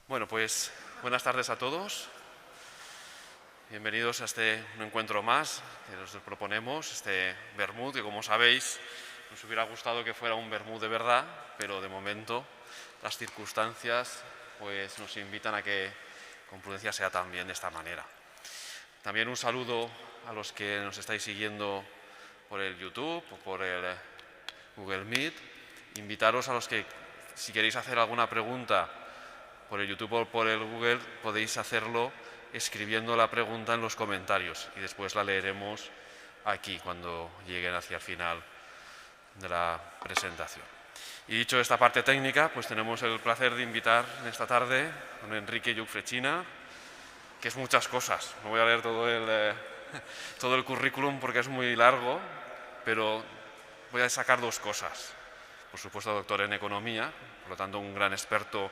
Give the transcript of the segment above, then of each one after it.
Bueno, pues buenas tardes a todos. Bienvenidos a un encuentro más que nos proponemos, este vermut, que como sabéis nos hubiera gustado que fuera un vermut de verdad, pero de momento las circunstancias pues nos invitan a que con prudencia sea también de esta manera. También un saludo a los que nos estáis siguiendo por el YouTube o por el Google Meet. Invitaros a los que, si queréis hacer alguna pregunta por el YouTube o por el Google, podéis hacerlo escribiendo la pregunta en los comentarios y después la leeremos aquí cuando lleguen hacia el final de la presentación. Y dicho esta parte técnica, pues tenemos el placer de invitar en esta tarde a don Enrique Lluch-Fregina, que es muchas cosas. No voy a leer todo el currículum porque es muy largo, pero voy a sacar dos cosas. Por supuesto, doctor en Economía, por lo tanto un gran experto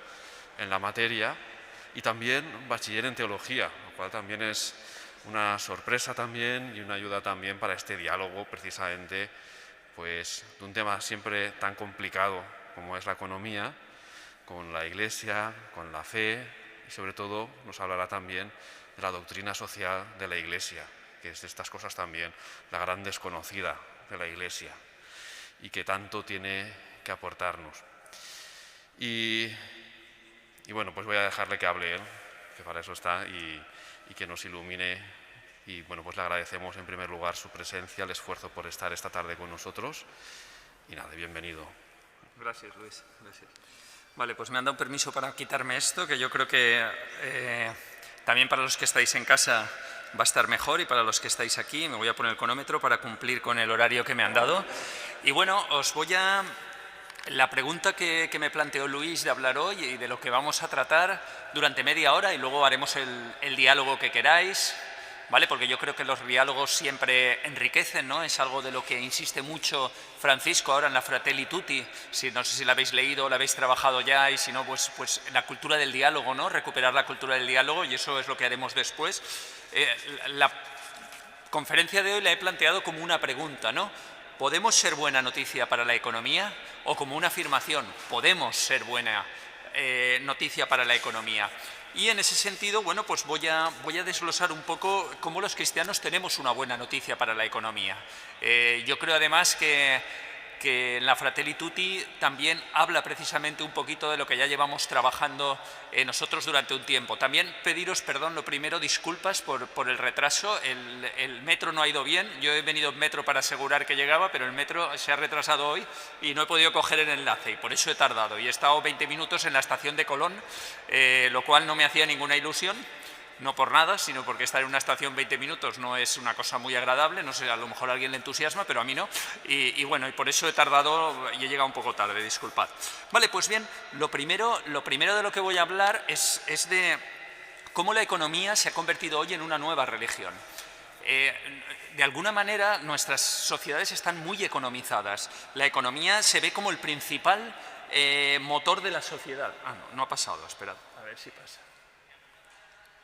en la materia, y también bachiller en Teología, lo cual también es una sorpresa también y una ayuda también para este diálogo precisamente pues, de un tema siempre tan complicado como es la economía, con la Iglesia, con la fe y sobre todo nos hablará también de la doctrina social de la Iglesia, que es de estas cosas también la gran desconocida de la Iglesia y que tanto tiene que aportarnos. Y bueno, pues voy a dejarle que hable él, que para eso está, y que nos ilumine. Y bueno, pues le agradecemos en primer lugar su presencia, el esfuerzo por estar esta tarde con nosotros. Y nada, bienvenido. Gracias, Luis. Gracias. Vale, pues me han dado permiso para quitarme esto, que yo creo que también para los que estáis en casa va a estar mejor y para los que estáis aquí me voy a poner el cronómetro para cumplir con el horario que me han dado. Y bueno, la pregunta que me planteó Luis de hablar hoy y de lo que vamos a tratar durante media hora y luego haremos el diálogo que queráis, ¿vale? Porque yo creo que los diálogos siempre enriquecen, ¿no? Es algo de lo que insiste mucho Francisco ahora en la Fratelli Tutti. No sé si la habéis leído o la habéis trabajado ya y si no, pues la cultura del diálogo, ¿no? Recuperar la cultura del diálogo y eso es lo que haremos después. La conferencia de hoy la he planteado como una pregunta, ¿no? ¿Podemos ser buena noticia para la economía? O como una afirmación, ¿podemos ser buena noticia para la economía? Y en ese sentido, bueno, pues voy a desglosar un poco cómo los cristianos tenemos una buena noticia para la economía. Yo creo además que en la Fratelli Tutti también habla precisamente un poquito de lo que ya llevamos trabajando nosotros durante un tiempo. También pediros, perdón, lo primero, disculpas por el retraso. El metro no ha ido bien. Yo he venido en metro para asegurar que llegaba, pero el metro se ha retrasado hoy y no he podido coger el enlace y por eso he tardado. Y he estado 20 minutos en la estación de Colón, lo cual no me hacía ninguna ilusión. No por nada, sino porque estar en una estación 20 minutos no es una cosa muy agradable, no sé, a lo mejor a alguien le entusiasma, pero a mí no. Y bueno, y por eso he tardado y he llegado un poco tarde, disculpad. Vale, pues bien, lo primero de lo que voy a hablar es de cómo la economía se ha convertido hoy en una nueva religión. De alguna manera nuestras sociedades están muy economizadas. La economía se ve como el principal motor de la sociedad. Ah, no ha pasado, esperad, a ver si pasa.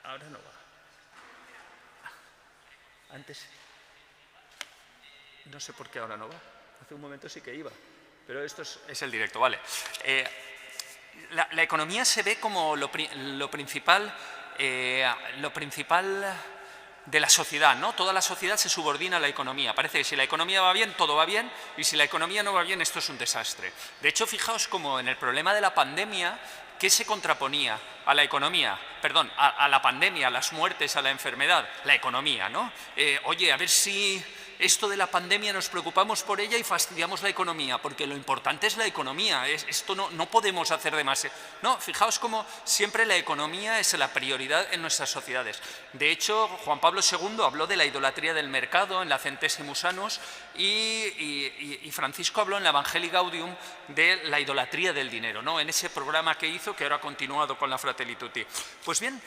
Ahora no va. Antes no sé por qué ahora no va. Hace un momento sí que iba. Pero esto es el directo, vale. La economía se ve como lo principal de la sociedad, ¿no? Toda la sociedad se subordina a la economía. Parece que si la economía va bien, todo va bien, y si la economía no va bien, esto es un desastre. De hecho, fijaos como en el problema de la pandemia, ¿qué se contraponía a la economía? Perdón, a la pandemia, a las muertes, a la enfermedad. La economía, ¿no? Oye, a ver si esto de la pandemia nos preocupamos por ella y fastidiamos la economía, porque lo importante es la economía. Esto no podemos hacer demasiado. No, fijaos cómo siempre la economía es la prioridad en nuestras sociedades. De hecho, Juan Pablo II habló de la idolatría del mercado en la Centesimus Annus y Francisco habló en la Evangelii Gaudium de la idolatría del dinero, ¿no? En ese programa que hizo, que ahora ha continuado con la Fratelli Tutti. Pues bien,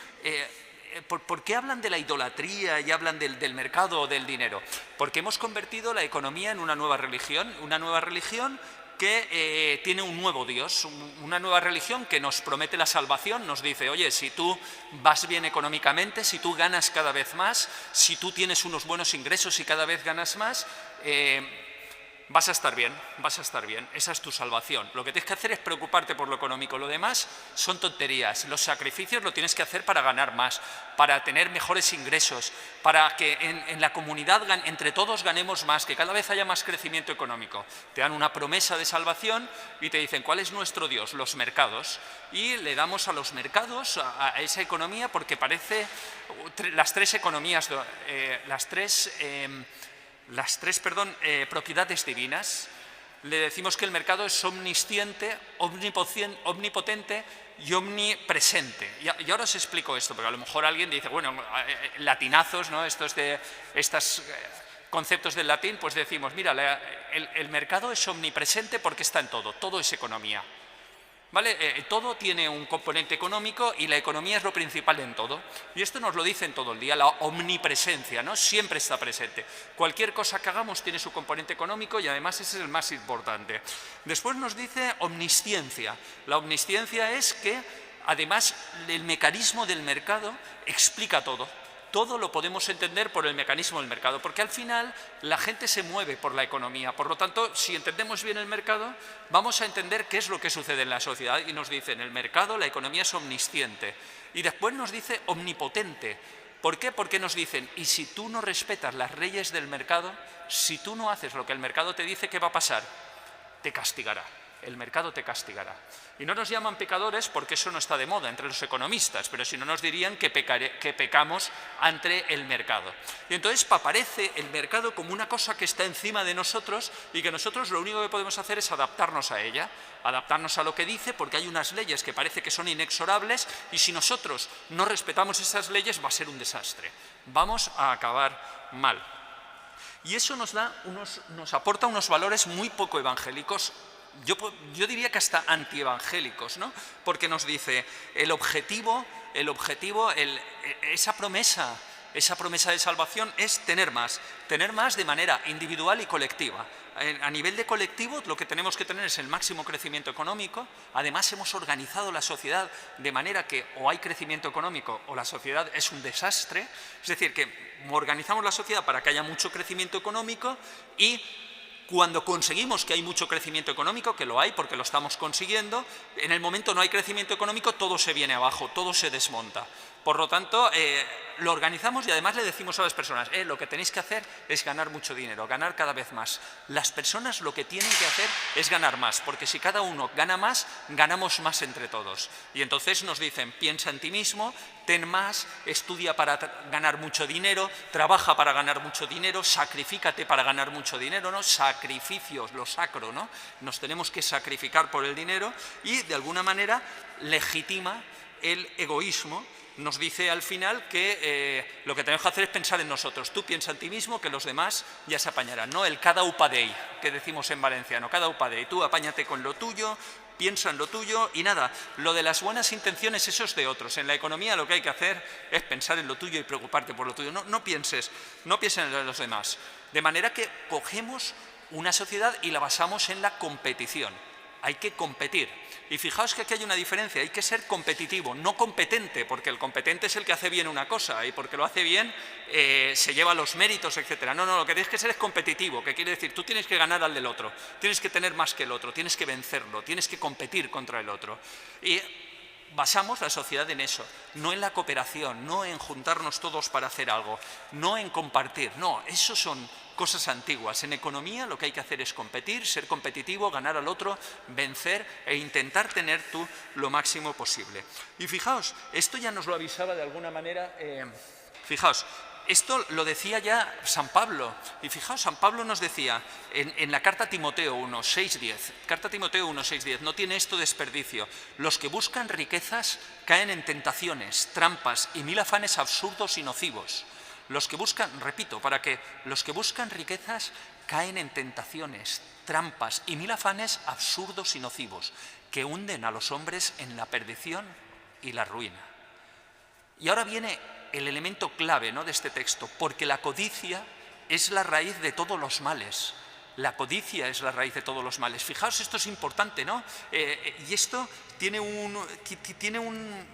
¿por qué hablan de la idolatría y hablan del mercado o del dinero? Porque hemos convertido la economía en una nueva religión que tiene un nuevo Dios, una nueva religión que nos promete la salvación, nos dice, oye, si tú vas bien económicamente, si tú ganas cada vez más, si tú tienes unos buenos ingresos y cada vez ganas más, vas a estar bien, esa es tu salvación. Lo que tienes que hacer es preocuparte por lo económico, lo demás son tonterías. Los sacrificios lo tienes que hacer para ganar más, para tener mejores ingresos, para que en la comunidad entre todos ganemos más, que cada vez haya más crecimiento económico. Te dan una promesa de salvación y te dicen, ¿cuál es nuestro Dios? Los mercados. Y le damos a los mercados, a esa economía, porque parece las tres economías, propiedades divinas. Le decimos que el mercado es omnisciente, omnipotente y omnipresente. Y ahora os explico esto, porque a lo mejor alguien dice, bueno, latinazos, ¿no? Estos conceptos del latín, pues decimos, mira, el mercado es omnipresente porque está en todo es economía. ¿Vale? Todo tiene un componente económico y la economía es lo principal en todo. Y esto nos lo dicen todo el día, la omnipresencia, ¿no? Siempre está presente. Cualquier cosa que hagamos tiene su componente económico y además ese es el más importante. Después nos dice omnisciencia. La omnisciencia es que además el mecanismo del mercado explica todo. Todo lo podemos entender por el mecanismo del mercado, porque al final la gente se mueve por la economía. Por lo tanto, si entendemos bien el mercado, vamos a entender qué es lo que sucede en la sociedad. Y nos dice, en el mercado la economía es omnisciente. Y después nos dice omnipotente. ¿Por qué? Porque nos dicen, y si tú no respetas las leyes del mercado, si tú no haces lo que el mercado te dice, ¿qué va a pasar? Te castigará. El mercado te castigará. Y no nos llaman pecadores porque eso no está de moda entre los economistas, pero si no nos dirían que pecamos ante el mercado. Y entonces aparece el mercado como una cosa que está encima de nosotros y que nosotros lo único que podemos hacer es adaptarnos a ella, adaptarnos a lo que dice, porque hay unas leyes que parece que son inexorables y si nosotros no respetamos esas leyes va a ser un desastre. Vamos a acabar mal. Y eso nos aporta unos valores muy poco evangélicos. Yo diría que hasta antievangélicos, ¿no? Porque nos dice el objetivo, esa promesa de salvación es tener más de manera individual y colectiva. A nivel de colectivo lo que tenemos que tener es el máximo crecimiento económico. Además hemos organizado la sociedad de manera que o hay crecimiento económico o la sociedad es un desastre. Es decir, que organizamos la sociedad para que haya mucho crecimiento económico y cuando conseguimos que hay mucho crecimiento económico, que lo hay porque lo estamos consiguiendo, en el momento no hay crecimiento económico, todo se viene abajo, todo se desmonta. Por lo tanto, lo organizamos y además le decimos a las personas, lo que tenéis que hacer es ganar mucho dinero, ganar cada vez más. Las personas lo que tienen que hacer es ganar más, porque si cada uno gana más, ganamos más entre todos. Y entonces nos dicen, piensa en ti mismo, ten más, estudia para ganar mucho dinero, trabaja para ganar mucho dinero, sacrifícate para ganar mucho dinero, ¿no? Sacrificios, lo sacro, ¿no? Nos tenemos que sacrificar por el dinero y de alguna manera legitima el egoísmo. Nos dice al final que lo que tenemos que hacer es pensar en nosotros. Tú piensa en ti mismo, que los demás ya se apañarán, ¿no? El cada upadei, que decimos en valenciano, cada upadei. Tú apáñate con lo tuyo, piensa en lo tuyo y nada, lo de las buenas intenciones, eso es de otros. En la economía lo que hay que hacer es pensar en lo tuyo y preocuparte por lo tuyo. No pienses en los demás. De manera que cogemos una sociedad y la basamos en la competición. Hay que competir. Y fijaos que aquí hay una diferencia, hay que ser competitivo, no competente, porque el competente es el que hace bien una cosa y porque lo hace bien se lleva los méritos, etc. No, lo que tienes que ser es competitivo, que quiere decir, tú tienes que ganar al del otro, tienes que tener más que el otro, tienes que vencerlo, tienes que competir contra el otro. Y basamos la sociedad en eso, no en la cooperación, no en juntarnos todos para hacer algo, no en compartir, no, eso son cosas antiguas. En economía lo que hay que hacer es competir, ser competitivo, ganar al otro, vencer e intentar tener tú lo máximo posible. Y fijaos, esto ya nos lo avisaba de alguna manera, fijaos, esto lo decía ya San Pablo, y fijaos, San Pablo nos decía en la carta a Timoteo 1, 6, 10, carta a Timoteo 1, 6, 10, no tiene esto desperdicio, los que buscan riquezas caen en tentaciones, trampas y mil afanes absurdos y nocivos. Los que buscan, repito, para que los que buscan riquezas caen en tentaciones, trampas y mil afanes absurdos y nocivos que hunden a los hombres en la perdición y la ruina. Y ahora viene el elemento clave, ¿no?, de este texto, porque la codicia es la raíz de todos los males. La codicia es la raíz de todos los males. Fijaos, esto es importante, ¿no? Y esto tiene una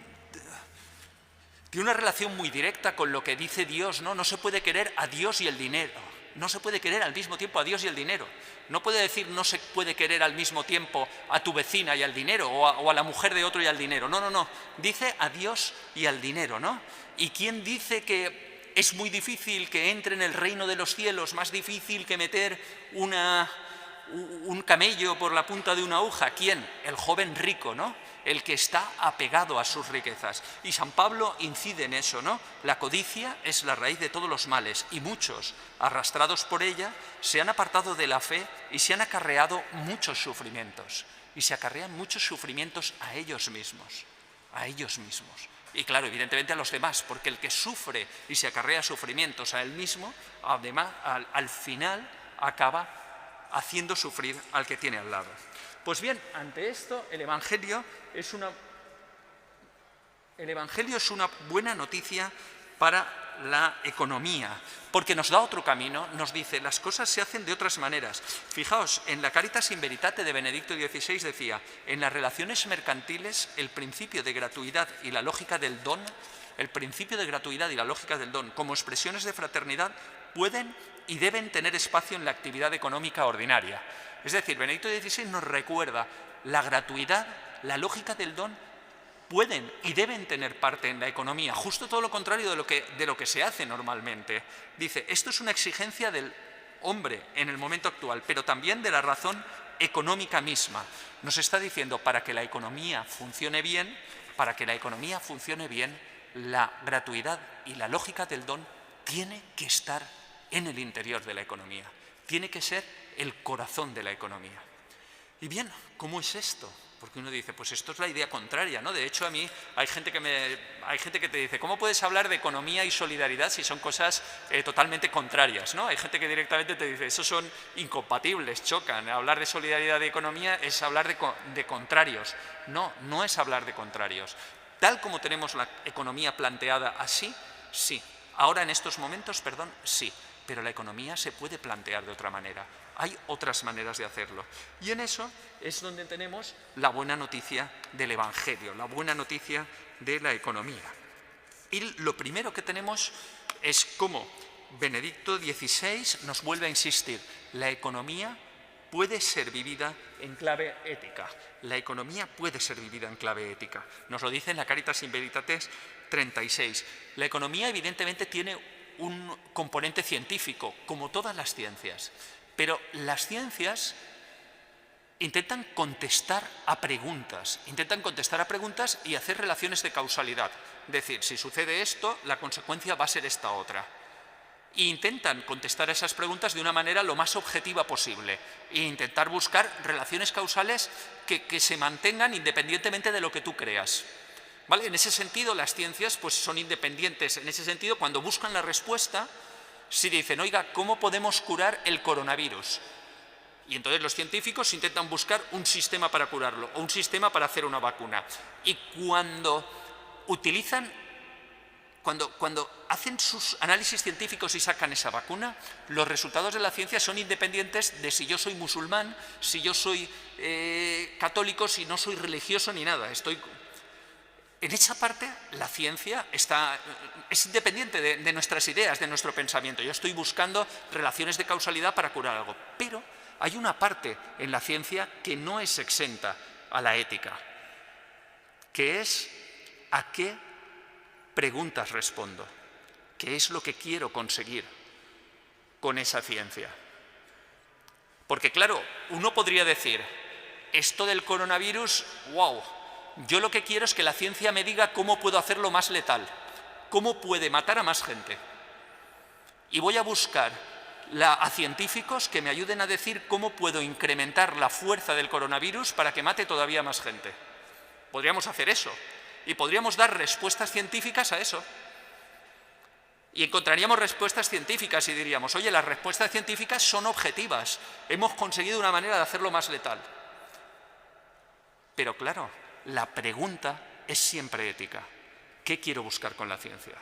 relación muy directa con lo que dice Dios, ¿no? No se puede querer a Dios y el dinero. no se puede querer al mismo tiempo a Dios y al dinero. No puede decir no se puede querer al mismo tiempo a tu vecina y al dinero, o a la mujer de otro y al dinero. No, no, no. Dice a Dios y al dinero, ¿no? ¿Y quién dice que es muy difícil que entre en el reino de los cielos, más difícil que meter un camello por la punta de una aguja? ¿Quién? El joven rico, ¿no? El que está apegado a sus riquezas. Y San Pablo incide en eso, ¿no? La codicia es la raíz de todos los males y muchos, arrastrados por ella, se han apartado de la fe y se han acarreado muchos sufrimientos. Y se acarrean muchos sufrimientos a ellos mismos, a ellos mismos. Y claro, evidentemente a los demás, porque el que sufre y se acarrea sufrimientos a él mismo, además, al final acaba haciendo sufrir al que tiene al lado. Pues bien, ante esto, el Evangelio es una buena noticia para la economía, porque nos da otro camino, nos dice, las cosas se hacen de otras maneras. Fijaos, en la Caritas in Veritate de Benedicto XVI decía, en las relaciones mercantiles el principio de gratuidad y la lógica del don, como expresiones de fraternidad, pueden y deben tener espacio en la actividad económica ordinaria. Es decir, Benedicto XVI nos recuerda la gratuidad, la lógica del don, pueden y deben tener parte en la economía, justo todo lo contrario de lo que se hace normalmente. Dice, esto es una exigencia del hombre en el momento actual, pero también de la razón económica misma. Nos está diciendo, para que la economía funcione bien, la gratuidad y la lógica del don tiene que estar en el interior de la economía, tiene que ser el corazón de la economía. Y bien, ¿cómo es esto? Porque uno dice, pues esto es la idea contraria, ¿no? De hecho, a mí hay gente que te dice, ¿cómo puedes hablar de economía y solidaridad si son cosas totalmente contrarias, ¿no? Hay gente que directamente te dice, esos son incompatibles, chocan. Hablar de solidaridad y economía es hablar de contrarios. No, no es hablar de contrarios. Tal como tenemos la economía planteada así, sí. Ahora en estos momentos, sí. Pero la economía se puede plantear de otra manera. Hay otras maneras de hacerlo. Y en eso es donde tenemos la buena noticia del Evangelio, la buena noticia de la economía. Y lo primero que tenemos es cómo Benedicto XVI nos vuelve a insistir, la economía puede ser vivida en clave ética. La economía puede ser vivida en clave ética. Nos lo dice en la Caritas in Veritate 36. La economía evidentemente tiene un componente científico, como todas las ciencias, pero las ciencias intentan contestar a preguntas y hacer relaciones de causalidad. Es decir, si sucede esto, la consecuencia va a ser esta otra. E intentan contestar a esas preguntas de una manera lo más objetiva posible e intentar buscar relaciones causales que se mantengan independientemente de lo que tú creas. ¿Vale? En ese sentido, las ciencias pues, son independientes. En ese sentido, cuando buscan la respuesta, si dicen, oiga, ¿cómo podemos curar el coronavirus? Y entonces los científicos intentan buscar un sistema para curarlo o un sistema para hacer una vacuna. Y cuando hacen sus análisis científicos y sacan esa vacuna, los resultados de la ciencia son independientes de si yo soy musulmán, si yo soy católico, si no soy religioso ni nada. En esa parte, la ciencia es independiente de nuestras ideas, de nuestro pensamiento. Yo estoy buscando relaciones de causalidad para curar algo. Pero hay una parte en la ciencia que no es exenta a la ética, que es ¿a qué preguntas respondo? ¿Qué es lo que quiero conseguir con esa ciencia? Porque claro, uno podría decir, esto del coronavirus, wow, yo lo que quiero es que la ciencia me diga cómo puedo hacerlo más letal, cómo puede matar a más gente. Y voy a buscar a científicos que me ayuden a decir cómo puedo incrementar la fuerza del coronavirus para que mate todavía más gente. Podríamos hacer eso y podríamos dar respuestas científicas a eso. Y encontraríamos respuestas científicas y diríamos, oye, las respuestas científicas son objetivas, hemos conseguido una manera de hacerlo más letal. Pero claro, la pregunta es siempre ética. ¿Qué quiero buscar con la ciencia?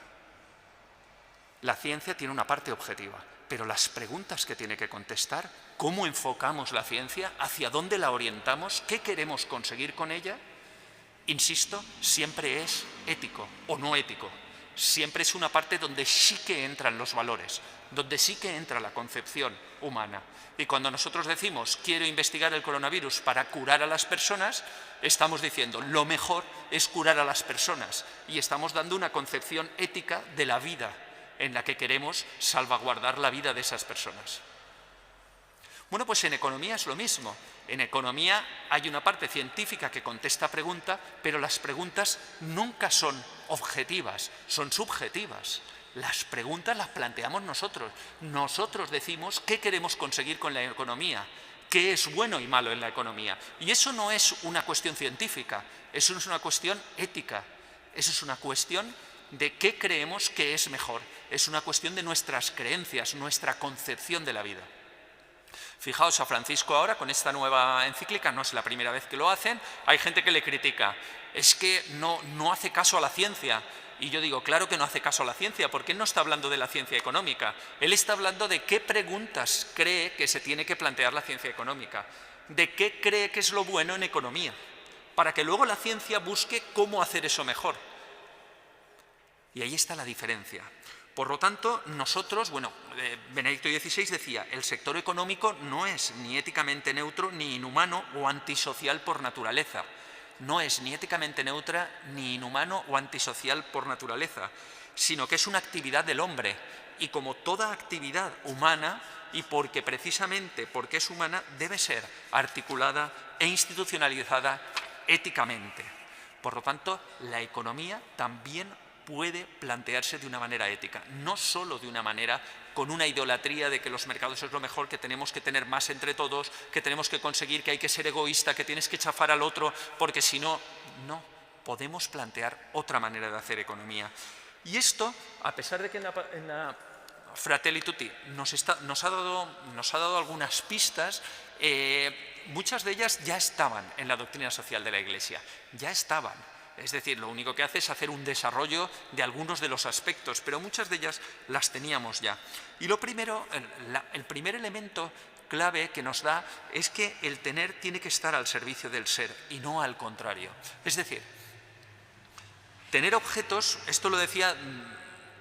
La ciencia tiene una parte objetiva, pero las preguntas que tiene que contestar, ¿cómo enfocamos la ciencia? ¿Hacia dónde la orientamos? ¿Qué queremos conseguir con ella? Insisto, siempre es ético o no ético. Siempre es una parte donde sí que entran los valores, donde sí que entra la concepción humana. Y cuando nosotros decimos quiero investigar el coronavirus para curar a las personas, estamos diciendo lo mejor es curar a las personas y estamos dando una concepción ética de la vida en la que queremos salvaguardar la vida de esas personas. Bueno, pues en economía es lo mismo. En economía hay una parte científica que contesta preguntas, pero las preguntas nunca son objetivas, son subjetivas. Las preguntas las planteamos nosotros. Nosotros decimos qué queremos conseguir con la economía, qué es bueno y malo en la economía. Y eso no es una cuestión científica, eso es una cuestión ética, eso es una cuestión de qué creemos que es mejor, es una cuestión de nuestras creencias, nuestra concepción de la vida. Fijaos, a Francisco ahora, con esta nueva encíclica, no es la primera vez que lo hacen, hay gente que le critica, es que no hace caso a la ciencia. Y yo digo, claro que no hace caso a la ciencia, porque él no está hablando de la ciencia económica, él está hablando de qué preguntas cree que se tiene que plantear la ciencia económica, de qué cree que es lo bueno en economía, para que luego la ciencia busque cómo hacer eso mejor. Y ahí está la diferencia. Por lo tanto, nosotros, bueno, Benedicto XVI decía, el sector económico no es ni éticamente neutro, ni inhumano o antisocial por naturaleza. No es ni éticamente neutra, ni inhumano o antisocial por naturaleza, sino que es una actividad del hombre. Y como toda actividad humana, y precisamente porque es humana, debe ser articulada e institucionalizada éticamente. Por lo tanto, la economía también puede plantearse de una manera ética, no solo de una manera con una idolatría de que los mercados es lo mejor, que tenemos que tener más entre todos, que tenemos que conseguir, que hay que ser egoísta, que tienes que chafar al otro, porque si no, no, podemos plantear otra manera de hacer economía. Y esto, a pesar de que en la Fratelli Tutti nos ha dado algunas pistas, muchas de ellas ya estaban en la doctrina social de la Iglesia, ya estaban. Es decir, lo único que hace es hacer un desarrollo de algunos de los aspectos, pero muchas de ellas las teníamos ya. Y lo primero, el primer elemento clave que nos da es que el tener tiene que estar al servicio del ser y no al contrario. Es decir, tener objetos, esto lo decía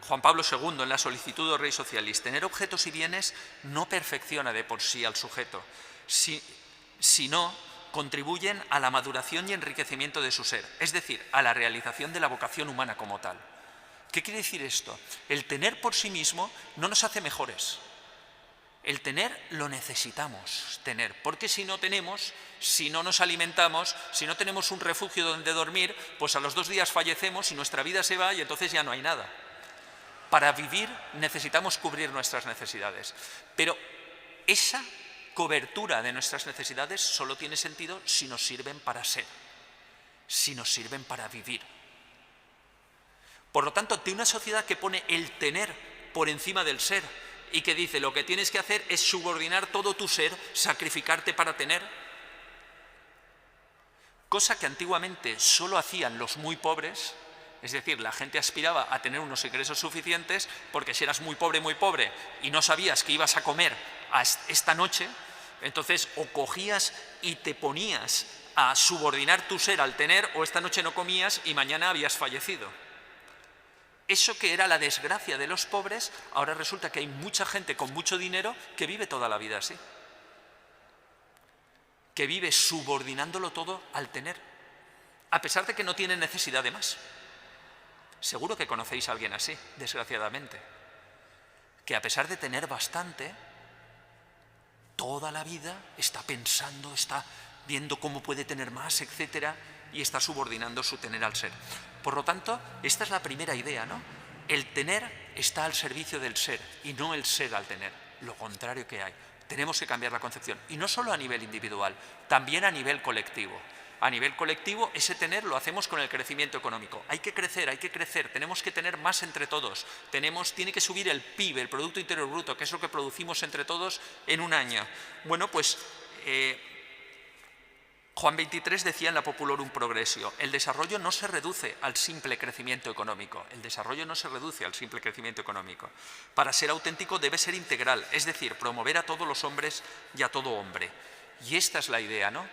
Juan Pablo II en la Solicitud del Rei Socialis, tener objetos y bienes no perfecciona de por sí al sujeto, sino contribuyen a la maduración y enriquecimiento de su ser, es decir, a la realización de la vocación humana como tal. ¿Qué quiere decir esto? El tener por sí mismo no nos hace mejores. El tener lo necesitamos tener, porque si no tenemos, si no nos alimentamos, si no tenemos un refugio donde dormir, pues a los 2 días fallecemos y nuestra vida se va y entonces ya no hay nada. Para vivir necesitamos cubrir nuestras necesidades, pero esa cobertura de nuestras necesidades solo tiene sentido si nos sirven para ser, si nos sirven para vivir. Por lo tanto, ante una sociedad que pone el tener por encima del ser y que dice lo que tienes que hacer es subordinar todo tu ser, sacrificarte para tener, cosa que antiguamente solo hacían los muy pobres, es decir, la gente aspiraba a tener unos ingresos suficientes porque si eras muy pobre y no sabías que ibas a comer esta noche, entonces o cogías y te ponías a subordinar tu ser al tener, o esta noche no comías y mañana habías fallecido. Eso que era la desgracia de los pobres, ahora resulta que hay mucha gente con mucho dinero que vive toda la vida así, que vive subordinándolo todo al tener, a pesar de que no tiene necesidad de más. Seguro que conocéis a alguien así, desgraciadamente, que a pesar de tener bastante, toda la vida está pensando, está viendo cómo puede tener más, etcétera, y está subordinando su tener al ser. Por lo tanto, esta es la primera idea, ¿no? El tener está al servicio del ser y no el ser al tener, lo contrario que hay. Tenemos que cambiar la concepción, y no solo a nivel individual, también a nivel colectivo. A nivel colectivo, ese tener lo hacemos con el crecimiento económico. Hay que crecer, tenemos que tener más entre todos. Tiene que subir el PIB, el Producto Interior Bruto, que es lo que producimos entre todos en un año. Bueno, pues Juan XXIII decía en la Populorum Progressio, el desarrollo no se reduce al simple crecimiento económico. El desarrollo no se reduce al simple crecimiento económico. Para ser auténtico debe ser integral, es decir, promover a todos los hombres y a todo hombre. Y esta es la idea, ¿no?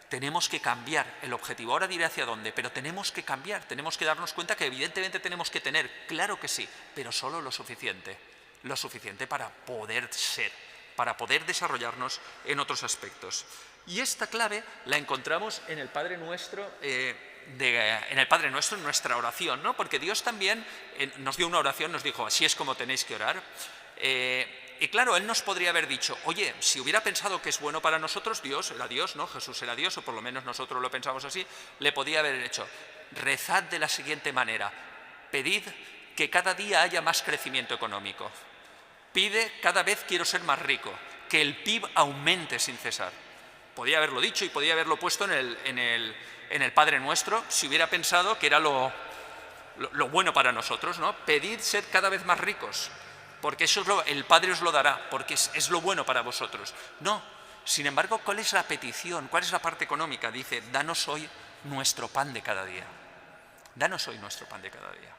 Tenemos que cambiar el objetivo. Ahora diré hacia dónde, pero tenemos que cambiar, tenemos que darnos cuenta que evidentemente tenemos que tener, claro que sí, pero solo lo suficiente. lo suficiente para poder ser, para poder desarrollarnos en otros aspectos. Y esta clave la encontramos en el Padre Nuestro, en nuestra oración, ¿no? Porque Dios también nos dio una oración, nos dijo, así es como tenéis que orar. Y claro, Él nos podría haber dicho, oye, si hubiera pensado que es bueno para nosotros, Dios era Dios, ¿no? Jesús era Dios, o por lo menos nosotros lo pensamos así, le podía haber hecho, rezad de la siguiente manera, pedid que cada día haya más crecimiento económico, pide cada vez quiero ser más rico, que el PIB aumente sin cesar. Podía haberlo dicho y podía haberlo puesto en el Padre Nuestro si hubiera pensado que era lo bueno para nosotros, ¿no? Pedid ser cada vez más ricos, porque eso el Padre os lo dará, porque es lo bueno para vosotros. No, sin embargo, ¿cuál es la petición? ¿Cuál es la parte económica? Dice, danos hoy nuestro pan de cada día. Danos hoy nuestro pan de cada día.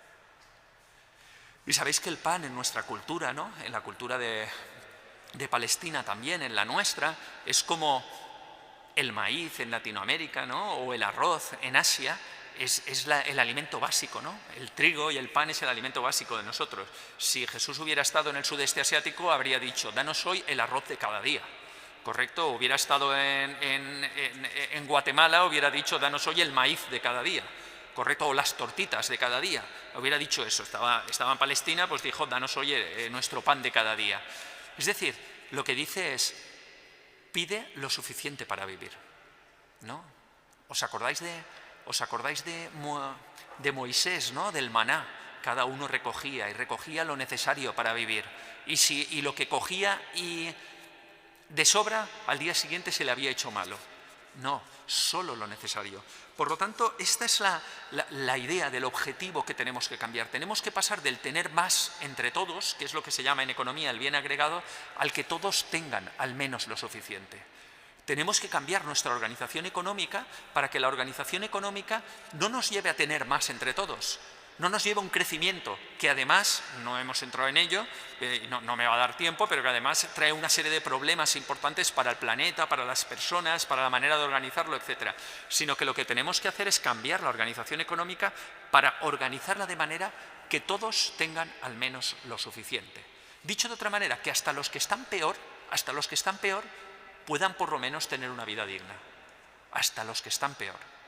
Y sabéis que el pan en nuestra cultura, ¿no? En la cultura de Palestina también, en la nuestra, es como el maíz en Latinoamérica, ¿no? O el arroz en Asia, es el alimento básico, ¿no? El trigo y el pan es el alimento básico de nosotros. Si Jesús hubiera estado en el sudeste asiático, habría dicho, danos hoy el arroz de cada día, ¿correcto? Hubiera estado en Guatemala, hubiera dicho, danos hoy el maíz de cada día, ¿correcto? O las tortitas de cada día, hubiera dicho eso. Estaba en Palestina, pues dijo, danos hoy nuestro pan de cada día. Es decir, lo que dice es, pide lo suficiente para vivir, ¿no? ¿Os acordáis de Moisés, ¿no? Del maná? Cada uno recogía lo necesario para vivir. Y lo que cogía y de sobra, al día siguiente se le había hecho malo. No, solo lo necesario. Por lo tanto, esta es la idea del objetivo que tenemos que cambiar. Tenemos que pasar del tener más entre todos, que es lo que se llama en economía el bien agregado, al que todos tengan al menos lo suficiente. Tenemos que cambiar nuestra organización económica para que la organización económica no nos lleve a tener más entre todos, no nos lleve a un crecimiento que además, no hemos entrado en ello, no me va a dar tiempo, pero que además trae una serie de problemas importantes para el planeta, para las personas, para la manera de organizarlo, etc. Sino que lo que tenemos que hacer es cambiar la organización económica para organizarla de manera que todos tengan al menos lo suficiente. Dicho de otra manera, que hasta los que están peor, puedan por lo menos tener una vida digna. Hasta los que están peor.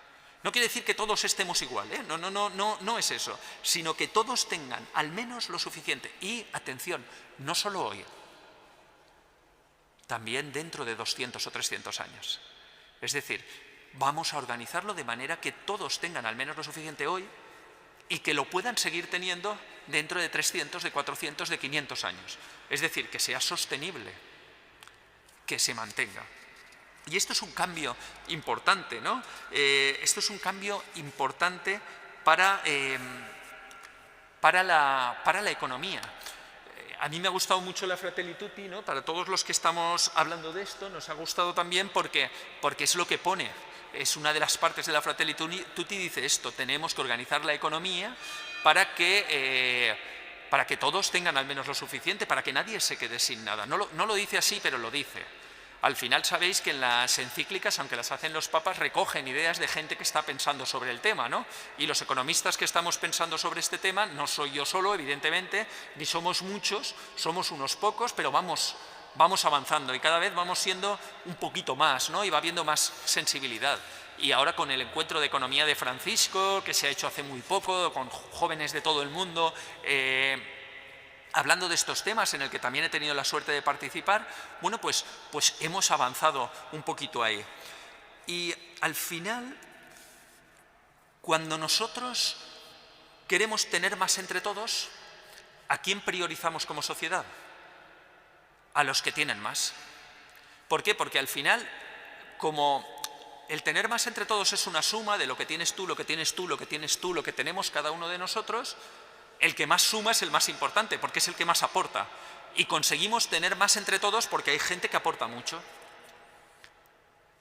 No quiere decir que todos estemos igual, ¿eh? No es eso, sino que todos tengan al menos lo suficiente. Y, atención, no solo hoy, también dentro de 200 o 300 años. Es decir, vamos a organizarlo de manera que todos tengan al menos lo suficiente hoy y que lo puedan seguir teniendo dentro de 300, de 400, de 500 años. Es decir, que sea sostenible, que se mantenga. Y esto es un cambio importante, ¿no? Esto es un cambio importante para la economía. A mí me ha gustado mucho la Fratelli Tutti, ¿no? Para todos los que estamos hablando de esto, nos ha gustado también porque es lo que pone. Es una de las partes de la Fratelli Tutti, dice esto, tenemos que organizar la economía para que todos tengan al menos lo suficiente, para que nadie se quede sin nada. No lo dice así, pero lo dice. Al final sabéis que en las encíclicas, aunque las hacen los papas, recogen ideas de gente que está pensando sobre el tema, ¿no? Y los economistas que estamos pensando sobre este tema, no soy yo solo, evidentemente, ni somos muchos, somos unos pocos, pero vamos avanzando y cada vez vamos siendo un poquito más, ¿no? Y va habiendo más sensibilidad. Y ahora con el encuentro de economía de Francisco, que se ha hecho hace muy poco, con jóvenes de todo el mundo, hablando de estos temas en el que también he tenido la suerte de participar, bueno, pues hemos avanzado un poquito ahí. Y al final, cuando nosotros queremos tener más entre todos, ¿a quién priorizamos como sociedad? A los que tienen más. ¿Por qué? Porque al final, como el tener más entre todos es una suma de lo que tienes tú, lo que tienes tú, lo que tienes tú, lo que tenemos cada uno de nosotros, el que más suma es el más importante, porque es el que más aporta. Y conseguimos tener más entre todos porque hay gente que aporta mucho.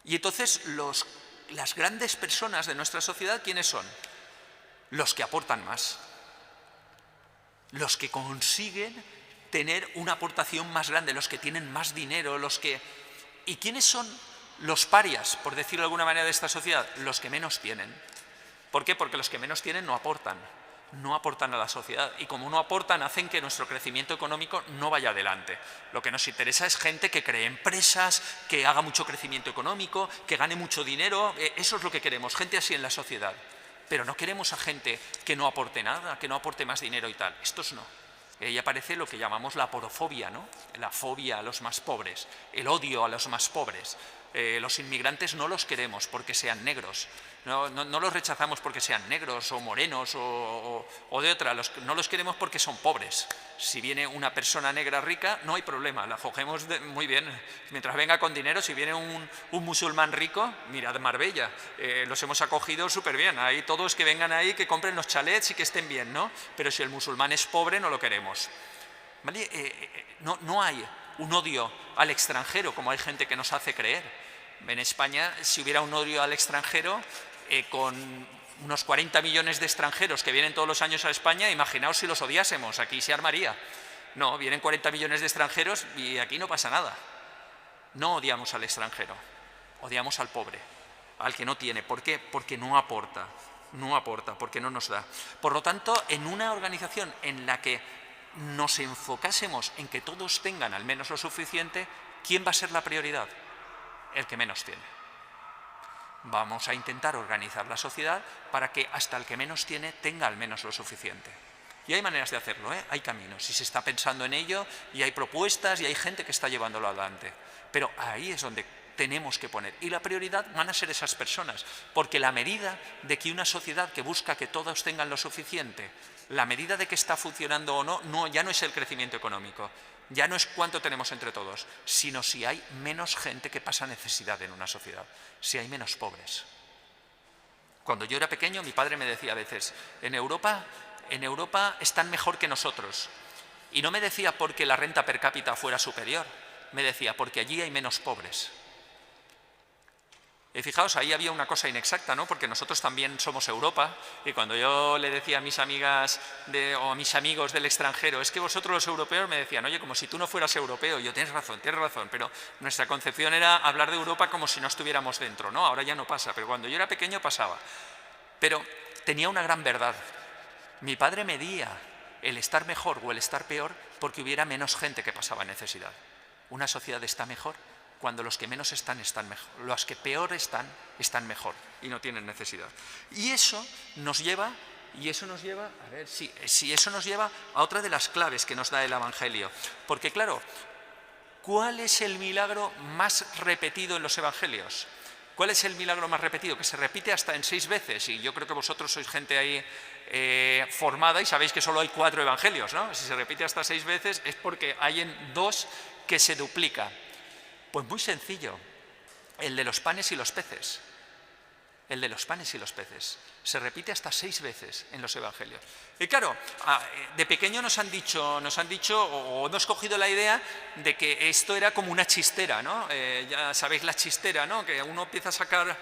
Y entonces las grandes personas de nuestra sociedad, ¿quiénes son? Los que aportan más. Los que consiguen tener una aportación más grande, los que tienen más dinero, ¿Y quiénes son los parias, por decirlo de alguna manera, de esta sociedad? Los que menos tienen. ¿Por qué? Porque los que menos tienen no aportan. no aportan a la sociedad y como no aportan hacen que nuestro crecimiento económico no vaya adelante. Lo que nos interesa es gente que cree empresas, que haga mucho crecimiento económico, que gane mucho dinero, eso es lo que queremos, gente así en la sociedad. Pero no queremos a gente que no aporte nada, que no aporte más dinero y tal, estos no. Ahí aparece lo que llamamos la porofobia, ¿no? La fobia a los más pobres, el odio a los más pobres. Los inmigrantes no los queremos porque sean negros, no los rechazamos porque sean negros o morenos o de otra, no los queremos porque son pobres. Si viene una persona negra rica, no hay problema, la acogemos muy bien. Mientras venga con dinero, si viene un musulmán rico, mirad Marbella, los hemos acogido súper bien. Hay todos que vengan ahí, que compren los chalets y que estén bien, ¿no? Pero si el musulmán es pobre, no lo queremos. ¿Vale? No hay un odio al extranjero, como hay gente que nos hace creer. En España, si hubiera un odio al extranjero, con unos 40 millones de extranjeros que vienen todos los años a España, imaginaos si los odiásemos, aquí se armaría. No, vienen 40 millones de extranjeros y aquí no pasa nada. No odiamos al extranjero, odiamos al pobre, al que no tiene. ¿Por qué? Porque no aporta, porque no nos da. Por lo tanto, en una organización en la que nos enfocásemos en que todos tengan al menos lo suficiente, ¿quién va a ser la prioridad? El que menos tiene. Vamos a intentar organizar la sociedad para que hasta el que menos tiene tenga al menos lo suficiente. Y hay maneras de hacerlo, hay caminos, y se está pensando en ello, y hay propuestas, y hay gente que está llevándolo adelante. Pero ahí es donde tenemos que poner. Y la prioridad van a ser esas personas, porque la medida de que una sociedad que busca que todos tengan lo suficiente, la medida de que está funcionando o no, ya no es el crecimiento económico, ya no es cuánto tenemos entre todos, sino si hay menos gente que pasa necesidad en una sociedad, si hay menos pobres. Cuando yo era pequeño, mi padre me decía a veces, en Europa están mejor que nosotros. Y no me decía porque la renta per cápita fuera superior, me decía porque allí hay menos pobres. Y fijaos, ahí había una cosa inexacta, ¿no? Porque nosotros también somos Europa, y cuando yo le decía a mis amigas o a mis amigos del extranjero, es que vosotros los europeos, me decían, oye, como si tú no fueras europeo. Y yo, tienes razón, pero nuestra concepción era hablar de Europa como si no estuviéramos dentro, ¿no? Ahora ya no pasa, pero cuando yo era pequeño pasaba. Pero tenía una gran verdad. Mi padre medía el estar mejor o el estar peor porque hubiera menos gente que pasaba necesidad. Una sociedad está mejor cuando los que menos están mejor, los que peor están mejor y no tienen necesidad. Y eso nos lleva, eso nos lleva a otra de las claves que nos da el Evangelio. Porque claro, ¿cuál es el milagro más repetido en los Evangelios? ¿Cuál es el milagro más repetido? Que se repite hasta en 6 veces, y yo creo que vosotros sois gente ahí formada y sabéis que solo hay 4 evangelios, ¿no? Si se repite hasta 6 veces es porque hay en 2 que se duplica. Pues muy sencillo, el de los panes y los peces. El de los panes y los peces. Se repite hasta 6 veces en los evangelios. Y claro, de pequeño nos han dicho o hemos cogido la idea de que esto era como una chistera, ¿no? Ya sabéis la chistera, ¿no? Que uno empieza a sacar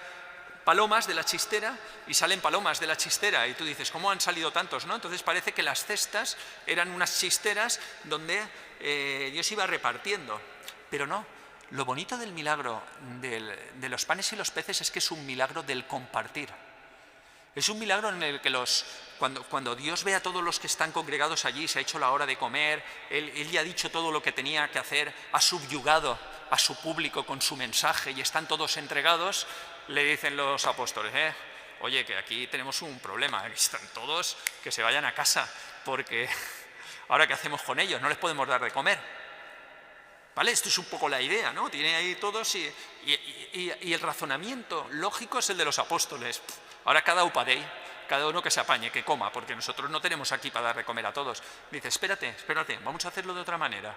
palomas de la chistera y salen palomas de la chistera y tú dices, ¿cómo han salido tantos, no? Entonces parece que las cestas eran unas chisteras donde Dios iba repartiendo, pero no. Lo bonito del milagro de los panes y los peces es que es un milagro del compartir. Es un milagro en el que cuando Dios ve a todos los que están congregados allí, se ha hecho la hora de comer, Él ya ha dicho todo lo que tenía que hacer, ha subyugado a su público con su mensaje y están todos entregados, le dicen los apóstoles, oye, que aquí tenemos un problema, aquí están todos, que se vayan a casa, porque ahora ¿qué hacemos con ellos? No les podemos dar de comer. ¿Vale? Esto es un poco la idea, ¿no? Tiene ahí todos y el razonamiento lógico es el de los apóstoles. Ahora cada upadei, cada uno que se apañe, que coma, porque nosotros no tenemos aquí para dar de comer a todos. Dice, espérate, vamos a hacerlo de otra manera.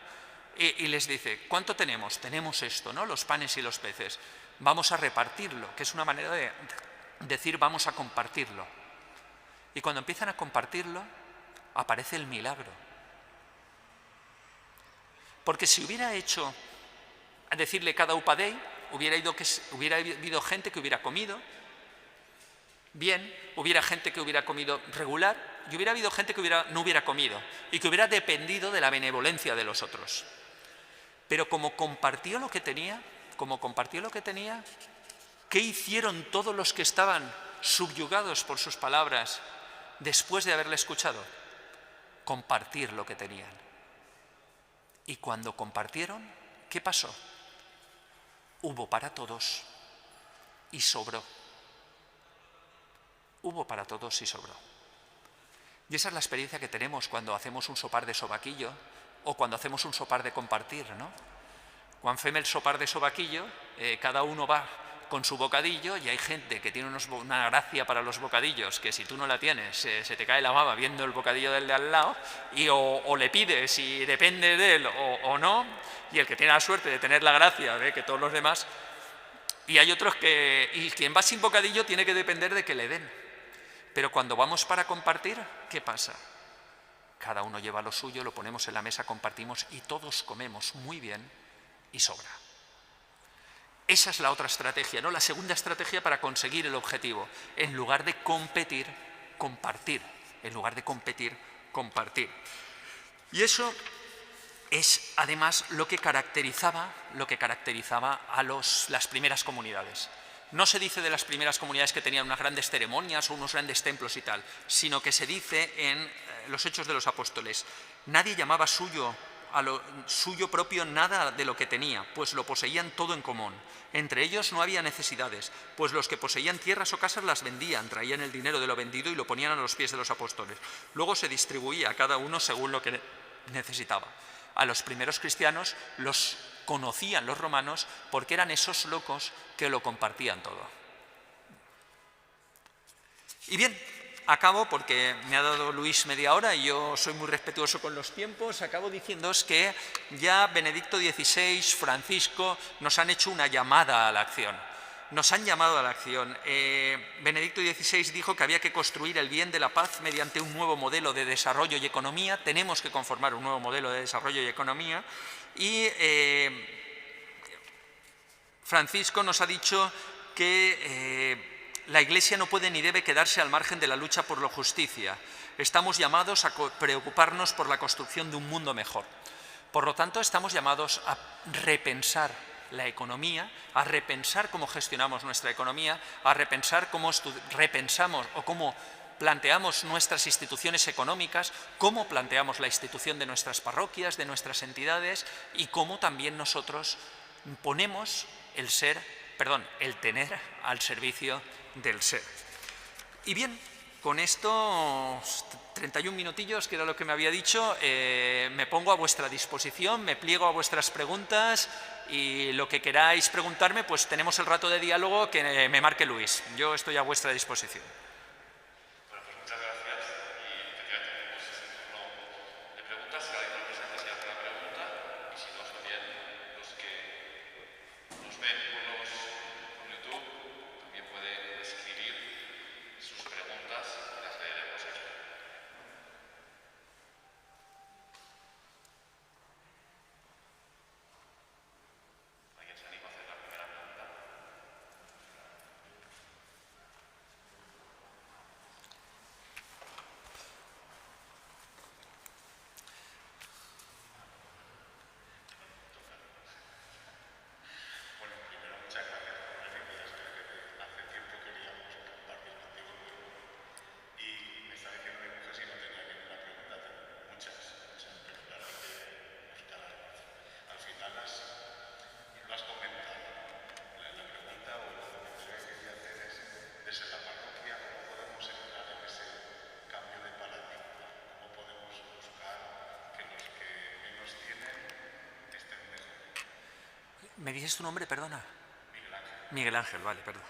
Y les dice, ¿cuánto tenemos? Tenemos esto, ¿no? Los panes y los peces. Vamos a repartirlo, que es una manera de decir vamos a compartirlo. Y cuando empiezan a compartirlo, aparece el milagro. Porque si hubiera hecho, a decirle cada upadei, hubiera habido gente que hubiera comido bien, hubiera gente que hubiera comido regular, y hubiera habido gente que no hubiera comido, y que hubiera dependido de la benevolencia de los otros. Pero como compartió lo que tenía, ¿qué hicieron todos los que estaban subyugados por sus palabras? después de haberle escuchado? Compartir lo que tenían. Y cuando compartieron, ¿qué pasó? Hubo para todos y sobró. Hubo para todos y sobró. Y esa es la experiencia que tenemos cuando hacemos un sopar de sobaquillo o cuando hacemos un sopar de compartir, ¿no? Cuando fem el sopar de sobaquillo, cada uno va con su bocadillo y hay gente que tiene una gracia para los bocadillos que si tú no la tienes se te cae la baba viendo el bocadillo del de al lado y o le pides y depende de él o no, y el que tiene la suerte de tener la gracia ve que todos los demás, y hay otros y quien va sin bocadillo tiene que depender de que le den. Pero cuando vamos para compartir, ¿qué pasa? Cada uno lleva lo suyo, lo ponemos en la mesa, compartimos y todos comemos muy bien y sobra. Esa es la otra estrategia, ¿no? La segunda estrategia para conseguir el objetivo. En lugar de competir, compartir. En lugar de competir, compartir. Y eso es además lo que caracterizaba a las primeras comunidades. No se dice de las primeras comunidades que tenían unas grandes ceremonias o unos grandes templos y tal, sino que se dice en los Hechos de los Apóstoles. Nadie llamaba suyo a lo suyo propio nada de lo que tenía, pues lo poseían todo en común. Entre ellos no había necesidades, pues los que poseían tierras o casas las vendían, traían el dinero de lo vendido y lo ponían a los pies de los apóstoles. Luego se distribuía a cada uno según lo que necesitaba. A los primeros cristianos los conocían los romanos porque eran esos locos que lo compartían todo. Y bien, acabo porque me ha dado Luis media hora y yo soy muy respetuoso con los tiempos. Acabo diciéndoos que ya Benedicto XVI, Francisco nos han hecho una llamada a la acción. Nos han llamado a la acción. Benedicto XVI dijo que había que construir el bien de la paz mediante un nuevo modelo de desarrollo y economía. Tenemos que conformar un nuevo modelo de desarrollo y economía. Y Francisco nos ha dicho que la Iglesia no puede ni debe quedarse al margen de la lucha por la justicia. Estamos llamados a preocuparnos por la construcción de un mundo mejor. Por lo tanto, estamos llamados a repensar la economía, a repensar cómo gestionamos nuestra economía, a repensar cómo repensamos o cómo planteamos nuestras instituciones económicas, cómo planteamos la institución de nuestras parroquias, de nuestras entidades y cómo también nosotros ponemos el tener al servicio del ser. Y bien, con estos 31 minutillos, que era lo que me había dicho, me pongo a vuestra disposición, me pliego a vuestras preguntas y lo que queráis preguntarme, pues tenemos el rato de diálogo que me marque Luis. Yo estoy a vuestra disposición. Bueno, pues muchas gracias y efectivamente tenemos ese turno de preguntas. Si alguien presente se hace la pregunta y si no, también los que nos ven por YouTube también pueden escribir sus preguntas y las leeremos aquí. ¿Alguien se anima a hacer la primera pregunta? Bueno, primero muchas gracias por venir, que ya sabes que hace tiempo queríamos compartir contigo y me está diciendo mi mujer si no tenía ninguna pregunta, tengo muchas, pero claro que al final lo has comentado. La pregunta o lo que te quería hacer es, desde la parroquia, ¿cómo podemos entrar en ese cambio de paradigma? ¿Cómo podemos buscar que los que menos tienen estén mejor? ¿Me dices tu nombre, perdona? Miguel Ángel. Miguel Ángel, vale, perdón.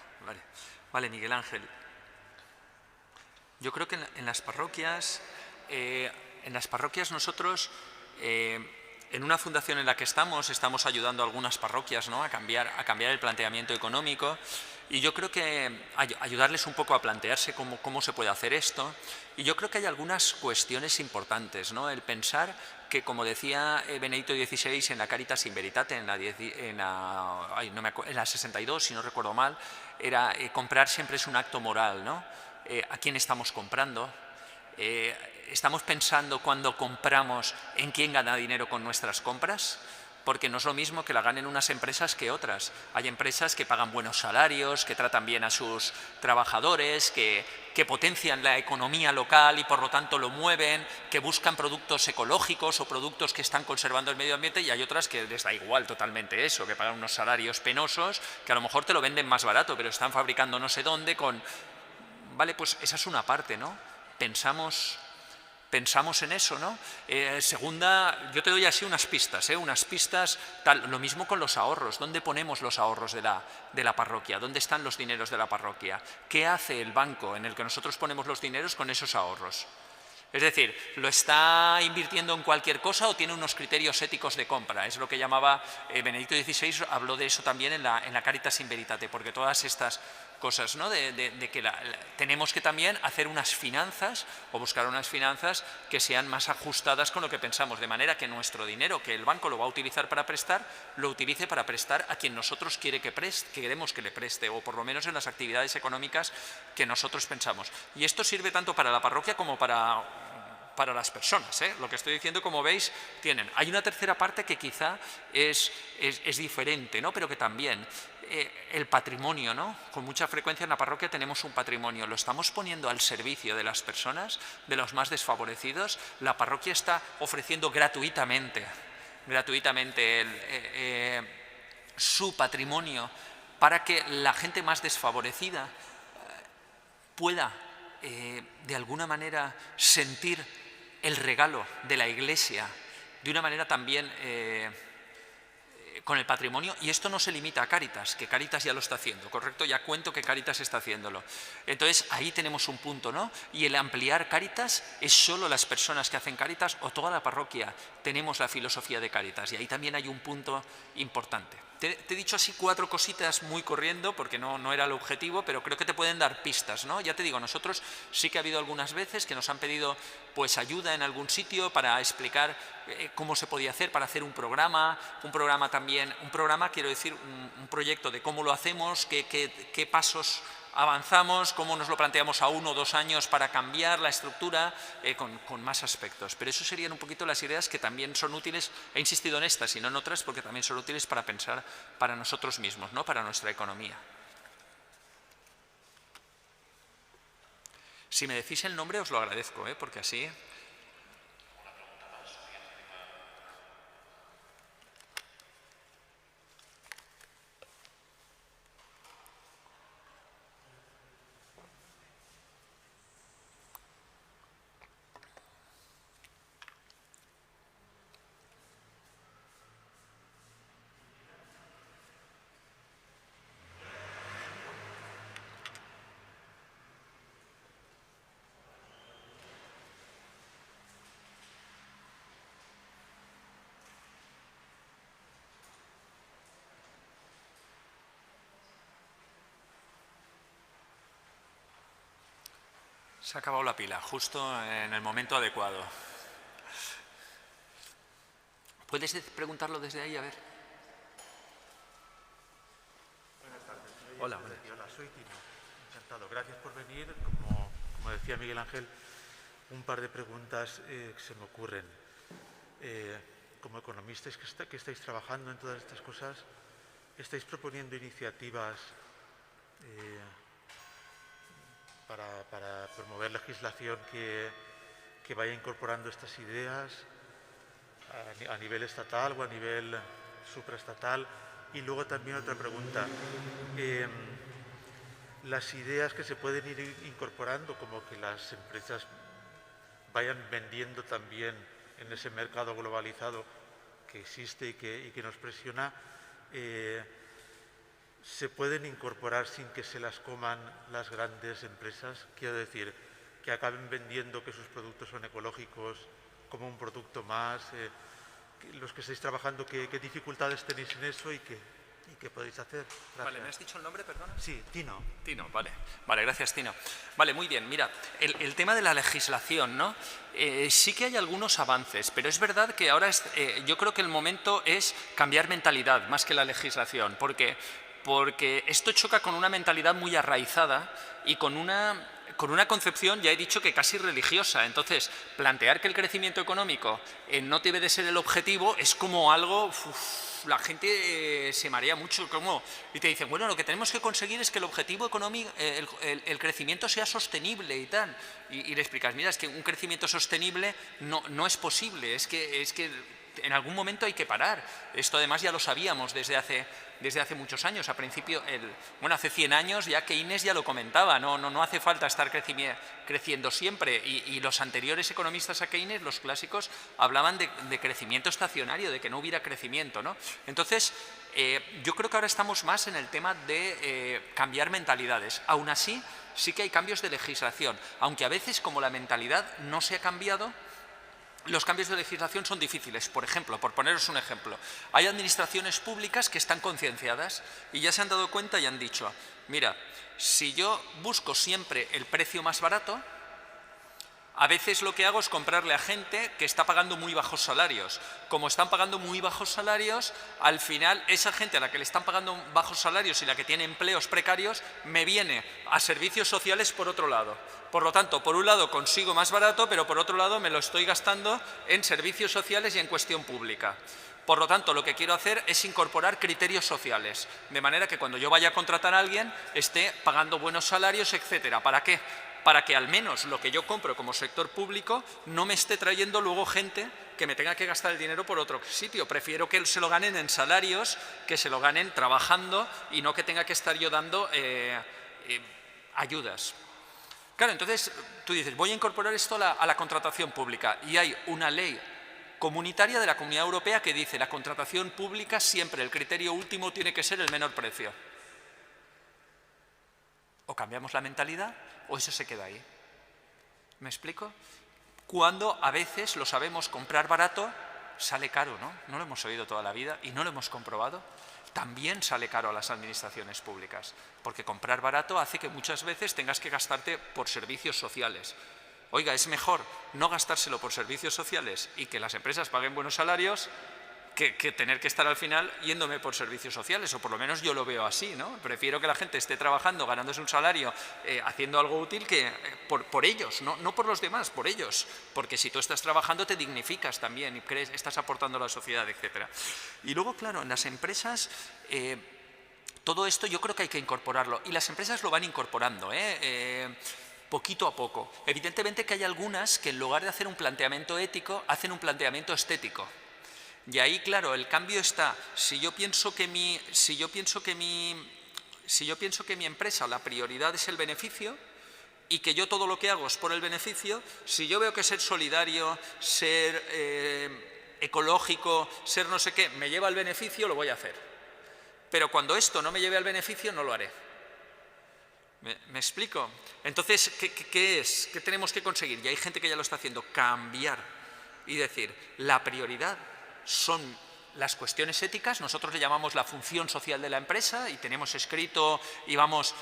Vale, Miguel Ángel. Yo creo que en las parroquias nosotros, en una fundación en la que estamos ayudando a algunas parroquias, ¿no?, a cambiar el planteamiento económico, y yo creo que ayudarles un poco a plantearse cómo se puede hacer esto. Y yo creo que hay algunas cuestiones importantes, ¿no? El pensar que, como decía Benedicto XVI en la Caritas in Veritate, en la 62, si no recuerdo mal, era comprar siempre es un acto moral, ¿no? ¿A quién estamos comprando? ¿Estamos pensando cuando compramos en quién gana dinero con nuestras compras? porque no es lo mismo que la ganen unas empresas que otras. Hay empresas que pagan buenos salarios, que tratan bien a sus trabajadores, que potencian la economía local y por lo tanto lo mueven, que buscan productos ecológicos o productos que están conservando el medio ambiente, y hay otras que les da igual totalmente eso, que pagan unos salarios penosos, que a lo mejor te lo venden más barato, pero están fabricando no sé dónde con... Vale, pues esa es una parte, ¿no? Pensamos en eso, ¿no? Segunda, yo te doy así unas pistas, tal, lo mismo con los ahorros. ¿Dónde ponemos los ahorros de la parroquia? ¿Dónde están los dineros de la parroquia? ¿Qué hace el banco en el que nosotros ponemos los dineros con esos ahorros? Es decir, ¿lo está invirtiendo en cualquier cosa o tiene unos criterios éticos de compra? Es lo que llamaba Benedicto XVI, habló de eso también en la Caritas in Veritate, porque todas estas cosas, ¿no? de que tenemos que también hacer unas finanzas o buscar unas finanzas que sean más ajustadas con lo que pensamos, de manera que nuestro dinero, que el banco lo va a utilizar para prestar, lo utilice para prestar a quien nosotros queremos que le preste, o por lo menos en las actividades económicas que nosotros pensamos. Y esto sirve tanto para la parroquia como para las personas, ¿eh? Lo que estoy diciendo, como veis, Hay una tercera parte que quizá es diferente, ¿no? Pero que también, el patrimonio, ¿no? Con mucha frecuencia en la parroquia tenemos un patrimonio, lo estamos poniendo al servicio de las personas, de los más desfavorecidos. La parroquia está ofreciendo gratuitamente su patrimonio para que la gente más desfavorecida pueda de alguna manera sentir el regalo de la Iglesia de una manera también con el patrimonio. Y esto no se limita a Cáritas, que Cáritas ya lo está haciendo, ¿correcto? Ya cuento que Cáritas está haciéndolo. Entonces ahí tenemos un punto, ¿no? Y el ampliar Cáritas, ¿es solo las personas que hacen Cáritas o toda la parroquia tenemos la filosofía de Cáritas? Y ahí también hay un punto importante. Te he dicho así 4 cositas muy corriendo porque no era el objetivo, pero creo que te pueden dar pistas, ¿no? Ya te digo, nosotros sí que ha habido algunas veces que nos han pedido pues ayuda en algún sitio para explicar cómo se podía hacer, para hacer un programa también, quiero decir, un proyecto de cómo lo hacemos, qué pasos avanzamos, cómo nos lo planteamos a 1 o 2 años para cambiar la estructura con más aspectos. Pero eso serían un poquito las ideas que también son útiles. He insistido en estas y no en otras porque también son útiles para pensar para nosotros mismos, ¿no? Para nuestra economía. Si me decís el nombre os lo agradezco, porque así... Se ha acabado la pila, justo en el momento adecuado. ¿Puedes preguntarlo desde ahí? A ver. Buenas tardes. Hola. Hola, soy Tino. Encantado. Gracias por venir. Como decía Miguel Ángel, un par de preguntas que se me ocurren. Como economistas que estáis trabajando en todas estas cosas, ¿estáis proponiendo iniciativas para promover legislación que vaya incorporando estas ideas a nivel estatal o a nivel supraestatal? Y luego también otra pregunta. Las ideas que se pueden ir incorporando, como que las empresas vayan vendiendo también en ese mercado globalizado que existe y que nos presiona, se pueden incorporar sin que se las coman las grandes empresas. Quiero decir, que acaben vendiendo que sus productos son ecológicos como un producto más. Los que estáis trabajando, ¿qué dificultades tenéis en eso y qué podéis hacer? Gracias. Vale, ¿me has dicho el nombre, perdona? Sí, Tino. Tino, vale, gracias, Tino. Vale, muy bien, mira, el tema de la legislación, ¿no? Sí que hay algunos avances, pero es verdad que ahora yo creo que el momento es cambiar mentalidad más que la legislación, porque porque esto choca con una mentalidad muy arraizada y con una concepción, ya he dicho, que casi religiosa. Entonces, plantear que el crecimiento económico no debe de ser el objetivo es como algo... la gente se marea mucho y te dicen, bueno, lo que tenemos que conseguir es que el objetivo económico, el crecimiento sea sostenible y tal. Y le explicas, mira, es que un crecimiento sostenible no es posible, es que en algún momento hay que parar. Esto además ya lo sabíamos desde hace muchos años. Hace 100 años ya Keynes ya lo comentaba, no hace falta estar creciendo siempre. Y los anteriores economistas a Keynes, los clásicos, hablaban de crecimiento estacionario, de que no hubiera crecimiento, ¿no? Entonces, yo creo que ahora estamos más en el tema de cambiar mentalidades. Aún así, sí que hay cambios de legislación, aunque a veces, como la mentalidad no se ha cambiado, los cambios de legislación son difíciles. Por ejemplo, por poneros un ejemplo, hay administraciones públicas que están concienciadas y ya se han dado cuenta y han dicho, mira, si yo busco siempre el precio más barato, a veces lo que hago es comprarle a gente que está pagando muy bajos salarios. Como están pagando muy bajos salarios, al final esa gente a la que le están pagando bajos salarios y la que tiene empleos precarios, me viene a servicios sociales por otro lado. Por lo tanto, por un lado consigo más barato, pero por otro lado me lo estoy gastando en servicios sociales y en cuestión pública. Por lo tanto, lo que quiero hacer es incorporar criterios sociales, de manera que cuando yo vaya a contratar a alguien esté pagando buenos salarios, etcétera. ¿Para qué? Para que al menos lo que yo compro como sector público no me esté trayendo luego gente que me tenga que gastar el dinero por otro sitio. Prefiero que se lo ganen en salarios, que se lo ganen trabajando y no que tenga que estar yo dando ayudas. Claro, entonces tú dices, voy a incorporar esto a la contratación pública y hay una ley comunitaria de la Comunidad Europea que dice la contratación pública siempre el criterio último tiene que ser el menor precio. O cambiamos la mentalidad o eso se queda ahí. ¿Me explico? Cuando a veces lo sabemos, comprar barato sale caro, ¿no? No lo hemos oído toda la vida y no lo hemos comprobado. También sale caro a las administraciones públicas, porque comprar barato hace que muchas veces tengas que gastarte por servicios sociales. Oiga, es mejor no gastárselo por servicios sociales y que las empresas paguen buenos salarios que tener que estar al final yéndome por servicios sociales, o por lo menos yo lo veo así, ¿no? Prefiero que la gente esté trabajando, ganándose un salario, haciendo algo útil que por ellos, no por los demás, por ellos. Porque si tú estás trabajando te dignificas también y estás aportando a la sociedad, etc. Y luego, claro, en las empresas todo esto yo creo que hay que incorporarlo y las empresas lo van incorporando, poquito a poco. Evidentemente que hay algunas que en lugar de hacer un planteamiento ético, hacen un planteamiento estético. Y ahí, claro, el cambio está, si yo pienso que mi empresa, la prioridad es el beneficio y que yo todo lo que hago es por el beneficio, si yo veo que ser solidario, ser ecológico, ser no sé qué, me lleva al beneficio, lo voy a hacer. Pero cuando esto no me lleve al beneficio, no lo haré. ¿Me explico? Entonces, ¿qué es? ¿Qué tenemos que conseguir? Y hay gente que ya lo está haciendo, cambiar y decir, la prioridad son las cuestiones éticas, nosotros le llamamos la función social de la empresa y tenemos escrito, y vamos,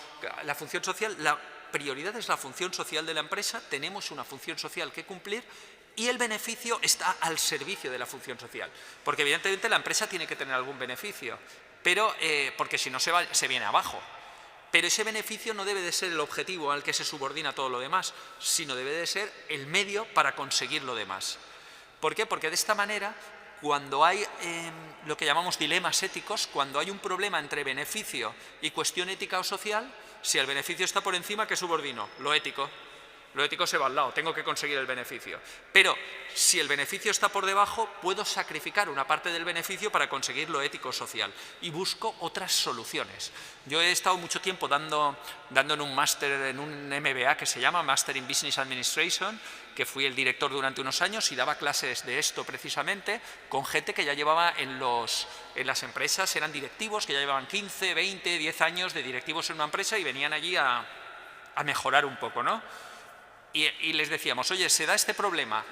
la función social, la prioridad es la función social de la empresa, tenemos una función social que cumplir y el beneficio está al servicio de la función social, porque evidentemente la empresa tiene que tener algún beneficio, pero porque si no se viene abajo. Pero ese beneficio no debe de ser el objetivo al que se subordina todo lo demás, sino debe de ser el medio para conseguir lo demás. ¿Por qué? Porque de esta manera, cuando hay lo que llamamos dilemas éticos, cuando hay un problema entre beneficio y cuestión ética o social, si el beneficio está por encima, ¿qué subordino? Lo ético. Lo ético se va al lado, tengo que conseguir el beneficio. Pero si el beneficio está por debajo, puedo sacrificar una parte del beneficio para conseguir lo ético-social y busco otras soluciones. Yo he estado mucho tiempo dando en un máster, en un MBA que se llama Master in Business Administration, que fui el director durante unos años y daba clases de esto precisamente con gente que ya llevaba en las empresas, eran directivos que ya llevaban 15, 20, 10 años de directivos en una empresa y venían allí a mejorar un poco, ¿no? Y les decíamos, oye, se da este problema,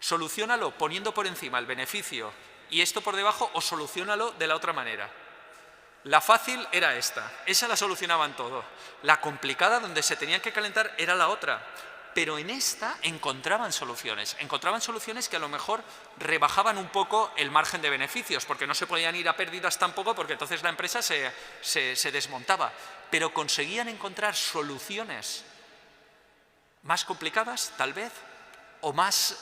soluciónalo poniendo por encima el beneficio y esto por debajo o soluciónalo de la otra manera. La fácil era esa la solucionaban todo. La complicada, donde se tenían que calentar, era la otra. pero en esta encontraban soluciones que a lo mejor rebajaban un poco el margen de beneficios, porque no se podían ir a pérdidas tampoco, porque entonces la empresa se desmontaba, pero conseguían encontrar soluciones más complicadas, tal vez, o más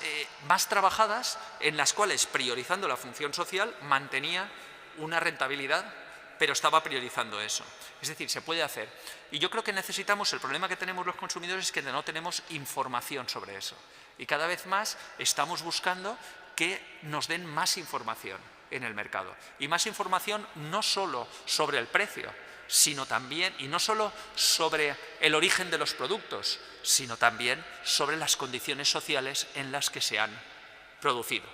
trabajadas, en las cuales, priorizando la función social, mantenía una rentabilidad, pero estaba priorizando eso. Es decir, se puede hacer. Y yo creo que necesitamos, el problema que tenemos los consumidores es que no tenemos información sobre eso. Y cada vez más estamos buscando que nos den más información en el mercado. Y más información no solo sobre el precio, sino también, y no solo sobre el origen de los productos, sino también sobre las condiciones sociales en las que se han producido.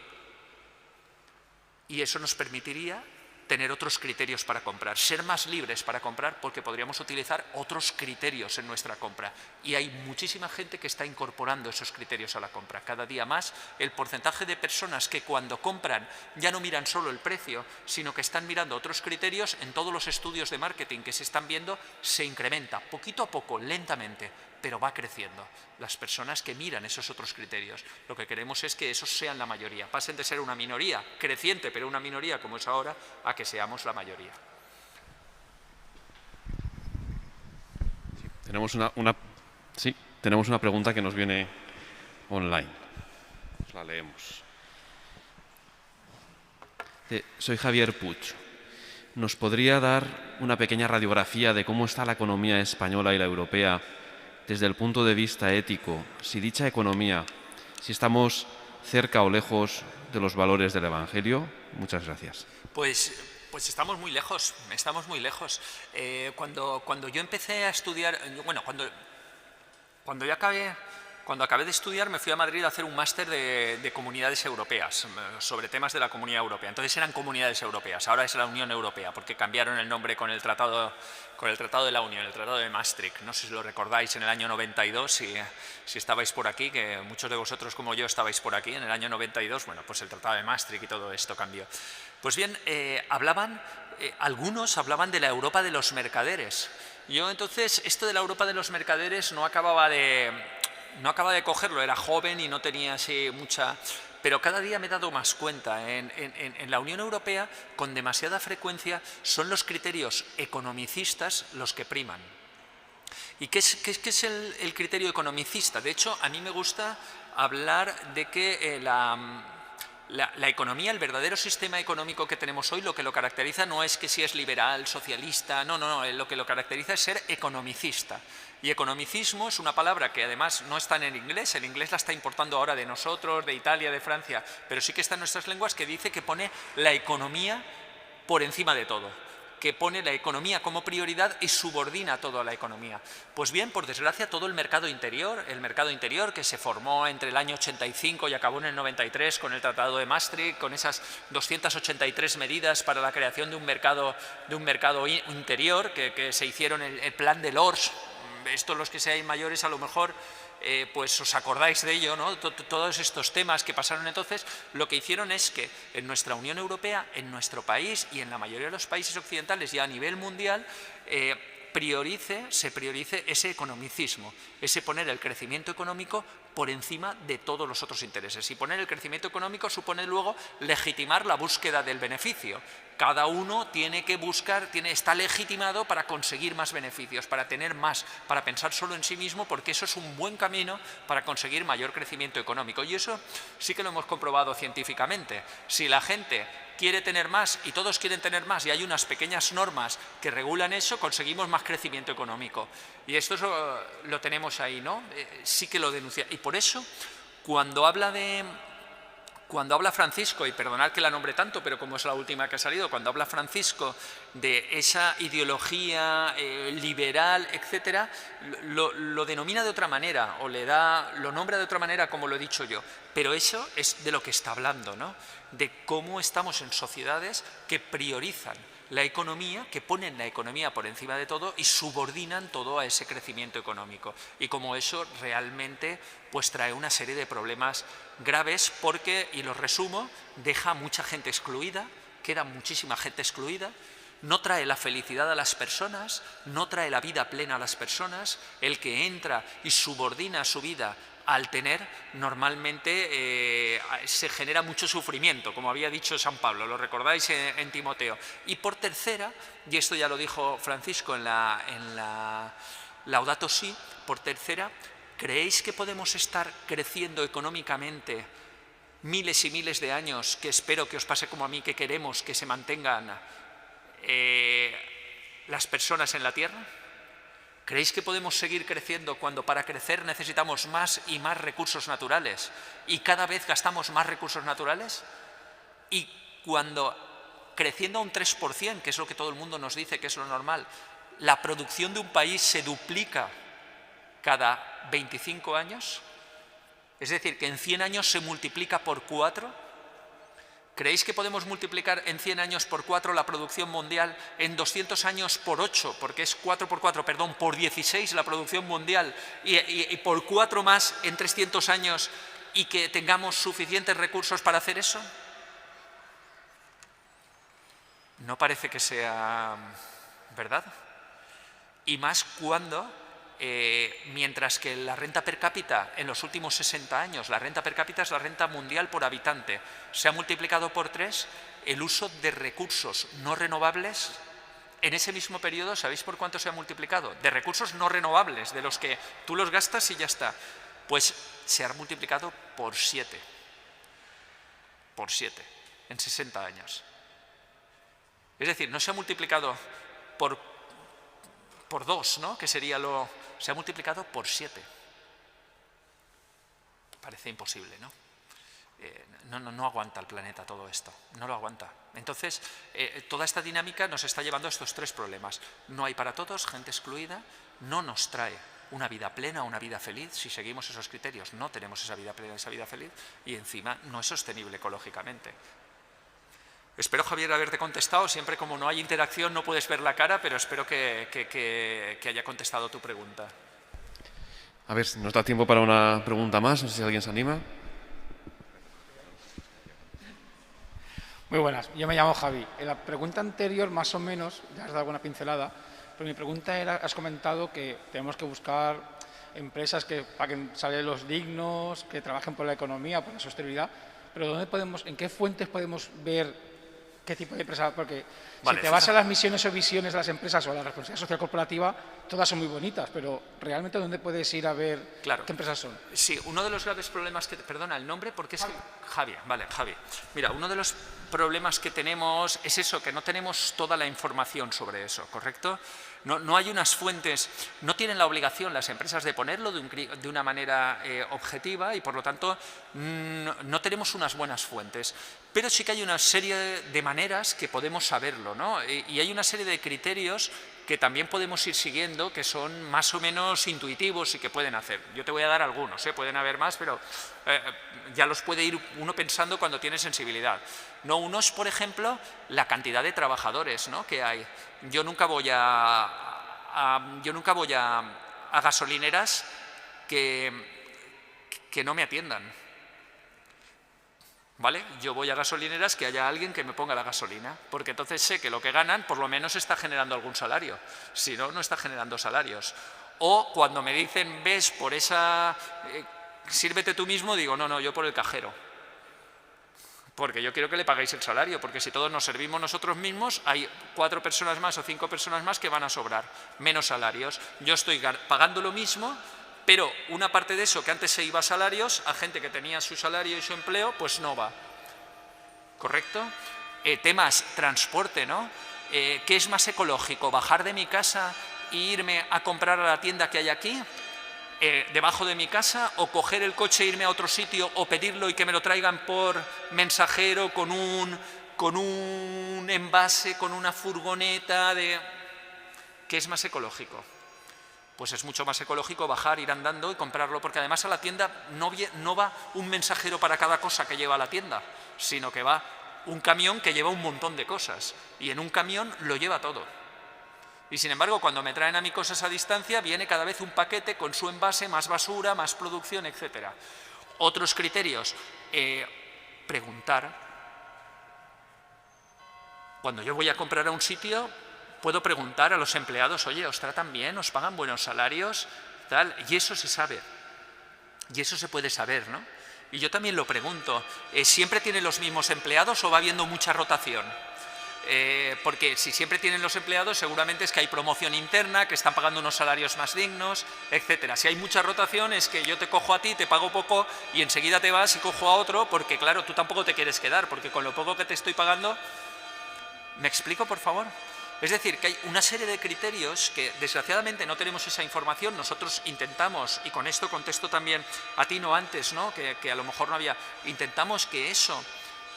Y eso nos permitiría tener otros criterios para comprar, ser más libres para comprar, porque podríamos utilizar otros criterios en nuestra compra. Y hay muchísima gente que está incorporando esos criterios a la compra. Cada día más el porcentaje de personas que cuando compran ya no miran solo el precio, sino que están mirando otros criterios, en todos los estudios de marketing que se están viendo, se incrementa poquito a poco, lentamente, pero va creciendo. Las personas que miran esos otros criterios. Lo que queremos es que esos sean la mayoría, pasen de ser una minoría creciente, pero una minoría como es ahora, a que seamos la mayoría. Tenemos una pregunta que nos viene online. Os la leemos. Soy Javier Puig. ¿Nos podría dar una pequeña radiografía de cómo está la economía española y la europea desde el punto de vista ético, si dicha economía, si estamos cerca o lejos de los valores del Evangelio? Muchas gracias. Pues estamos muy lejos, Cuando yo empecé a estudiar, bueno, cuando acabé de estudiar, me fui a Madrid a hacer un máster de comunidades europeas, sobre temas de la Comunidad Europea. Entonces eran comunidades europeas, ahora es la Unión Europea, porque cambiaron el nombre con el Tratado de la Unión, el Tratado de Maastricht. No sé si lo recordáis, en el año 92, si estabais por aquí, que muchos de vosotros como yo estabais por aquí, en el año 92, bueno, pues el Tratado de Maastricht y todo esto cambió. Pues bien, algunos hablaban de la Europa de los mercaderes. Yo entonces, esto de la Europa de los mercaderes no acababa de cogerlo, era joven y no tenía así mucha... Pero cada día me he dado más cuenta, en la Unión Europea, con demasiada frecuencia, son los criterios economicistas los que priman. ¿Y qué es el criterio economicista? De hecho, a mí me gusta hablar de que la economía, el verdadero sistema económico que tenemos hoy, lo que lo caracteriza no es que si es liberal, socialista, no, lo que lo caracteriza es ser economicista. Y economicismo es una palabra que además no está en el inglés la está importando ahora de nosotros, de Italia, de Francia, pero sí que está en nuestras lenguas, que dice que pone la economía por encima de todo, que pone la economía como prioridad y subordina todo a la economía. Pues bien, por desgracia, todo el mercado interior que se formó entre el año 85 y acabó en el 93 con el Tratado de Maastricht, con esas 283 medidas para la creación de un mercado interior que se hicieron, el plan de Lors. Esto, los que seáis mayores, a lo mejor pues os acordáis de ello, ¿no? Todos estos temas que pasaron entonces, lo que hicieron es que en nuestra Unión Europea, en nuestro país y en la mayoría de los países occidentales ya a nivel mundial, se priorice ese economicismo, ese poner el crecimiento económico por encima de todos los otros intereses. Y poner el crecimiento económico supone luego legitimar la búsqueda del beneficio. Cada uno tiene que buscar, está legitimado para conseguir más beneficios, para tener más, para pensar solo en sí mismo, porque eso es un buen camino para conseguir mayor crecimiento económico. Y eso sí que lo hemos comprobado científicamente. Si la gente quiere tener más y todos quieren tener más y hay unas pequeñas normas que regulan eso, conseguimos más crecimiento económico. Y esto lo tenemos ahí, ¿no? Sí que lo denuncia. Y por eso, cuando habla Francisco, y perdonad que la nombre tanto, pero como es la última que ha salido, cuando habla Francisco de esa ideología liberal, etcétera, lo denomina de otra manera o lo nombra de otra manera, como lo he dicho yo. Pero eso es de lo que está hablando, ¿no? De cómo estamos en sociedades que priorizan la economía, que ponen la economía por encima de todo y subordinan todo a ese crecimiento económico. Y como eso realmente pues trae una serie de problemas graves porque, y los resumo, deja a mucha gente excluida, queda muchísima gente excluida, no trae la felicidad a las personas, no trae la vida plena a las personas. El que entra y subordina su vida al tener, normalmente se genera mucho sufrimiento, como había dicho San Pablo, lo recordáis en Timoteo. Y por tercera, y esto ya lo dijo Francisco en la Laudato Si, por tercera, ¿creéis que podemos estar creciendo económicamente miles y miles de años, que espero que os pase como a mí, que queremos que se mantengan las personas en la Tierra? ¿Creéis que podemos seguir creciendo cuando para crecer necesitamos más y más recursos naturales y cada vez gastamos más recursos naturales? Y cuando creciendo a un 3%, que es lo que todo el mundo nos dice que es lo normal, la producción de un país se duplica cada 25 años, es decir, que en 100 años se multiplica por 4, ¿creéis que podemos multiplicar en 100 años por 4 la producción mundial, en 200 años por 8, porque es 4 por 4, perdón, por 16 la producción mundial y por 4 más en 300 años y que tengamos suficientes recursos para hacer eso? No parece que sea verdad. Y más cuando, mientras que la renta per cápita en los últimos 60 años, la renta per cápita es la renta mundial por habitante, se ha multiplicado por 3, el uso de recursos no renovables en ese mismo periodo, ¿sabéis por cuánto se ha multiplicado? De recursos no renovables, de los que tú los gastas y ya está. Pues se ha multiplicado por 7. Por 7, en 60 años. Es decir, no se ha multiplicado por 2, ¿no? Que sería se ha multiplicado por 7. Parece imposible, ¿no? No aguanta el planeta todo esto, no lo aguanta. Entonces, toda esta dinámica nos está llevando a estos 3 problemas. No hay para todos, gente excluida, no nos trae una vida plena, una vida feliz. Si seguimos esos criterios, no tenemos esa vida plena, esa vida feliz, y encima no es sostenible ecológicamente. Espero, Javier, haberte contestado. Siempre, como no hay interacción, no puedes ver la cara, pero espero que haya contestado tu pregunta. A ver, nos da tiempo para una pregunta más. No sé si alguien se anima. Muy buenas, yo me llamo Javi. En la pregunta anterior, más o menos, ya has dado alguna pincelada, pero mi pregunta era, has comentado que tenemos que buscar empresas que paguen salarios dignos, que trabajen por la economía, por la sostenibilidad, pero ¿en qué fuentes podemos ver qué tipo de empresa? Porque si te vas a las misiones o visiones de las empresas o a la responsabilidad social corporativa, todas son muy bonitas, pero realmente ¿dónde puedes ir a ver qué empresas son? Sí, uno de los graves problemas que... Perdona, el nombre, porque es que... Javi, vale, Javi. Mira, uno de los problemas que tenemos es eso, que no tenemos toda la información sobre eso, ¿correcto? No hay unas fuentes, no tienen la obligación las empresas de ponerlo de una manera objetiva y, por lo tanto, no tenemos unas buenas fuentes. Pero sí que hay una serie de maneras que podemos saberlo, ¿no? Y hay una serie de criterios que también podemos ir siguiendo, que son más o menos intuitivos y que pueden hacer. Yo te voy a dar algunos, pueden haber más, pero ya los puede ir uno pensando cuando tiene sensibilidad. No, uno es, por ejemplo, la cantidad de trabajadores, ¿no?, que hay. Yo nunca voy a gasolineras que no me atiendan. ¿Vale? Yo voy a gasolineras que haya alguien que me ponga la gasolina, porque entonces sé que lo que ganan por lo menos está generando algún salario, si no, no está generando salarios. O cuando me dicen, ves, por esa, sírvete tú mismo, digo, no, yo por el cajero, porque yo quiero que le paguéis el salario, porque si todos nos servimos nosotros mismos, hay 4 personas más o 5 personas más que van a sobrar, menos salarios. Yo estoy pagando lo mismo, pero una parte de eso que antes se iba a salarios, a gente que tenía su salario y su empleo, pues no va. ¿Correcto? Temas transporte, ¿no? ¿Qué es más ecológico? ¿Bajar de mi casa e irme a comprar a la tienda que hay aquí, debajo de mi casa, o coger el coche e irme a otro sitio o pedirlo y que me lo traigan por mensajero con un envase, con una furgoneta de... ¿Qué es más ecológico? Pues es mucho más ecológico bajar, ir andando y comprarlo, porque además a la tienda no va un mensajero para cada cosa que lleva a la tienda, sino que va un camión que lleva un montón de cosas, y en un camión lo lleva todo. Y sin embargo, cuando me traen a mí cosas a distancia, viene cada vez un paquete con su envase, más basura, más producción, etc. Otros criterios, preguntar. Cuando yo voy a comprar a un sitio, puedo preguntar a los empleados, oye, ¿os tratan bien? ¿Os pagan buenos salarios? Tal, y eso se sabe. Y eso se puede saber, ¿no? Y yo también lo pregunto, ¿siempre tienen los mismos empleados o va habiendo mucha rotación? Porque si siempre tienen los empleados, seguramente es que hay promoción interna, que están pagando unos salarios más dignos, etcétera. Si hay mucha rotación es que yo te cojo a ti, te pago poco y enseguida te vas y cojo a otro, porque claro, tú tampoco te quieres quedar, porque con lo poco que te estoy pagando... ¿Me explico, por favor? Es decir, que hay una serie de criterios que desgraciadamente no tenemos esa información, nosotros intentamos, y con esto contesto también a ti no antes, ¿no? Que a lo mejor no había, intentamos que eso,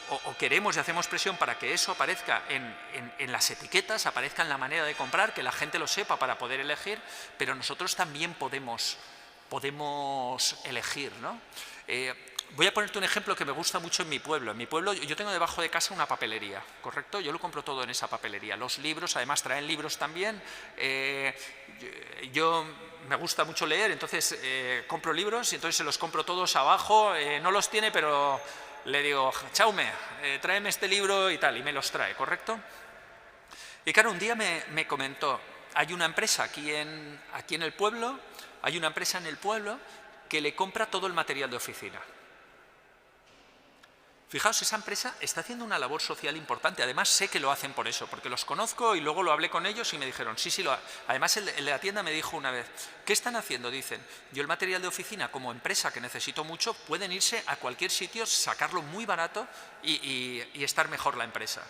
o queremos y hacemos presión para que eso aparezca en las etiquetas, aparezca en la manera de comprar, que la gente lo sepa para poder elegir, pero nosotros también podemos elegir, ¿no? Voy a ponerte un ejemplo que me gusta mucho en mi pueblo. En mi pueblo yo tengo debajo de casa una papelería, ¿correcto? Yo lo compro todo en esa papelería. Los libros, además traen libros también. Yo me gusta mucho leer, entonces compro libros y entonces se los compro todos abajo. No los tiene, pero le digo, Chaume, tráeme este libro y tal, y me los trae, ¿correcto? Y claro, un día me comentó, hay una empresa aquí en el pueblo, hay una empresa en el pueblo que le compra todo el material de oficina. Fijaos, esa empresa está haciendo una labor social importante. Además, sé que lo hacen por eso, porque los conozco y luego lo hablé con ellos y me dijeron, sí, lo hacen. Además, el de la tienda me dijo una vez, ¿qué están haciendo? Dicen, yo el material de oficina como empresa que necesito mucho, pueden irse a cualquier sitio, sacarlo muy barato y estar mejor la empresa.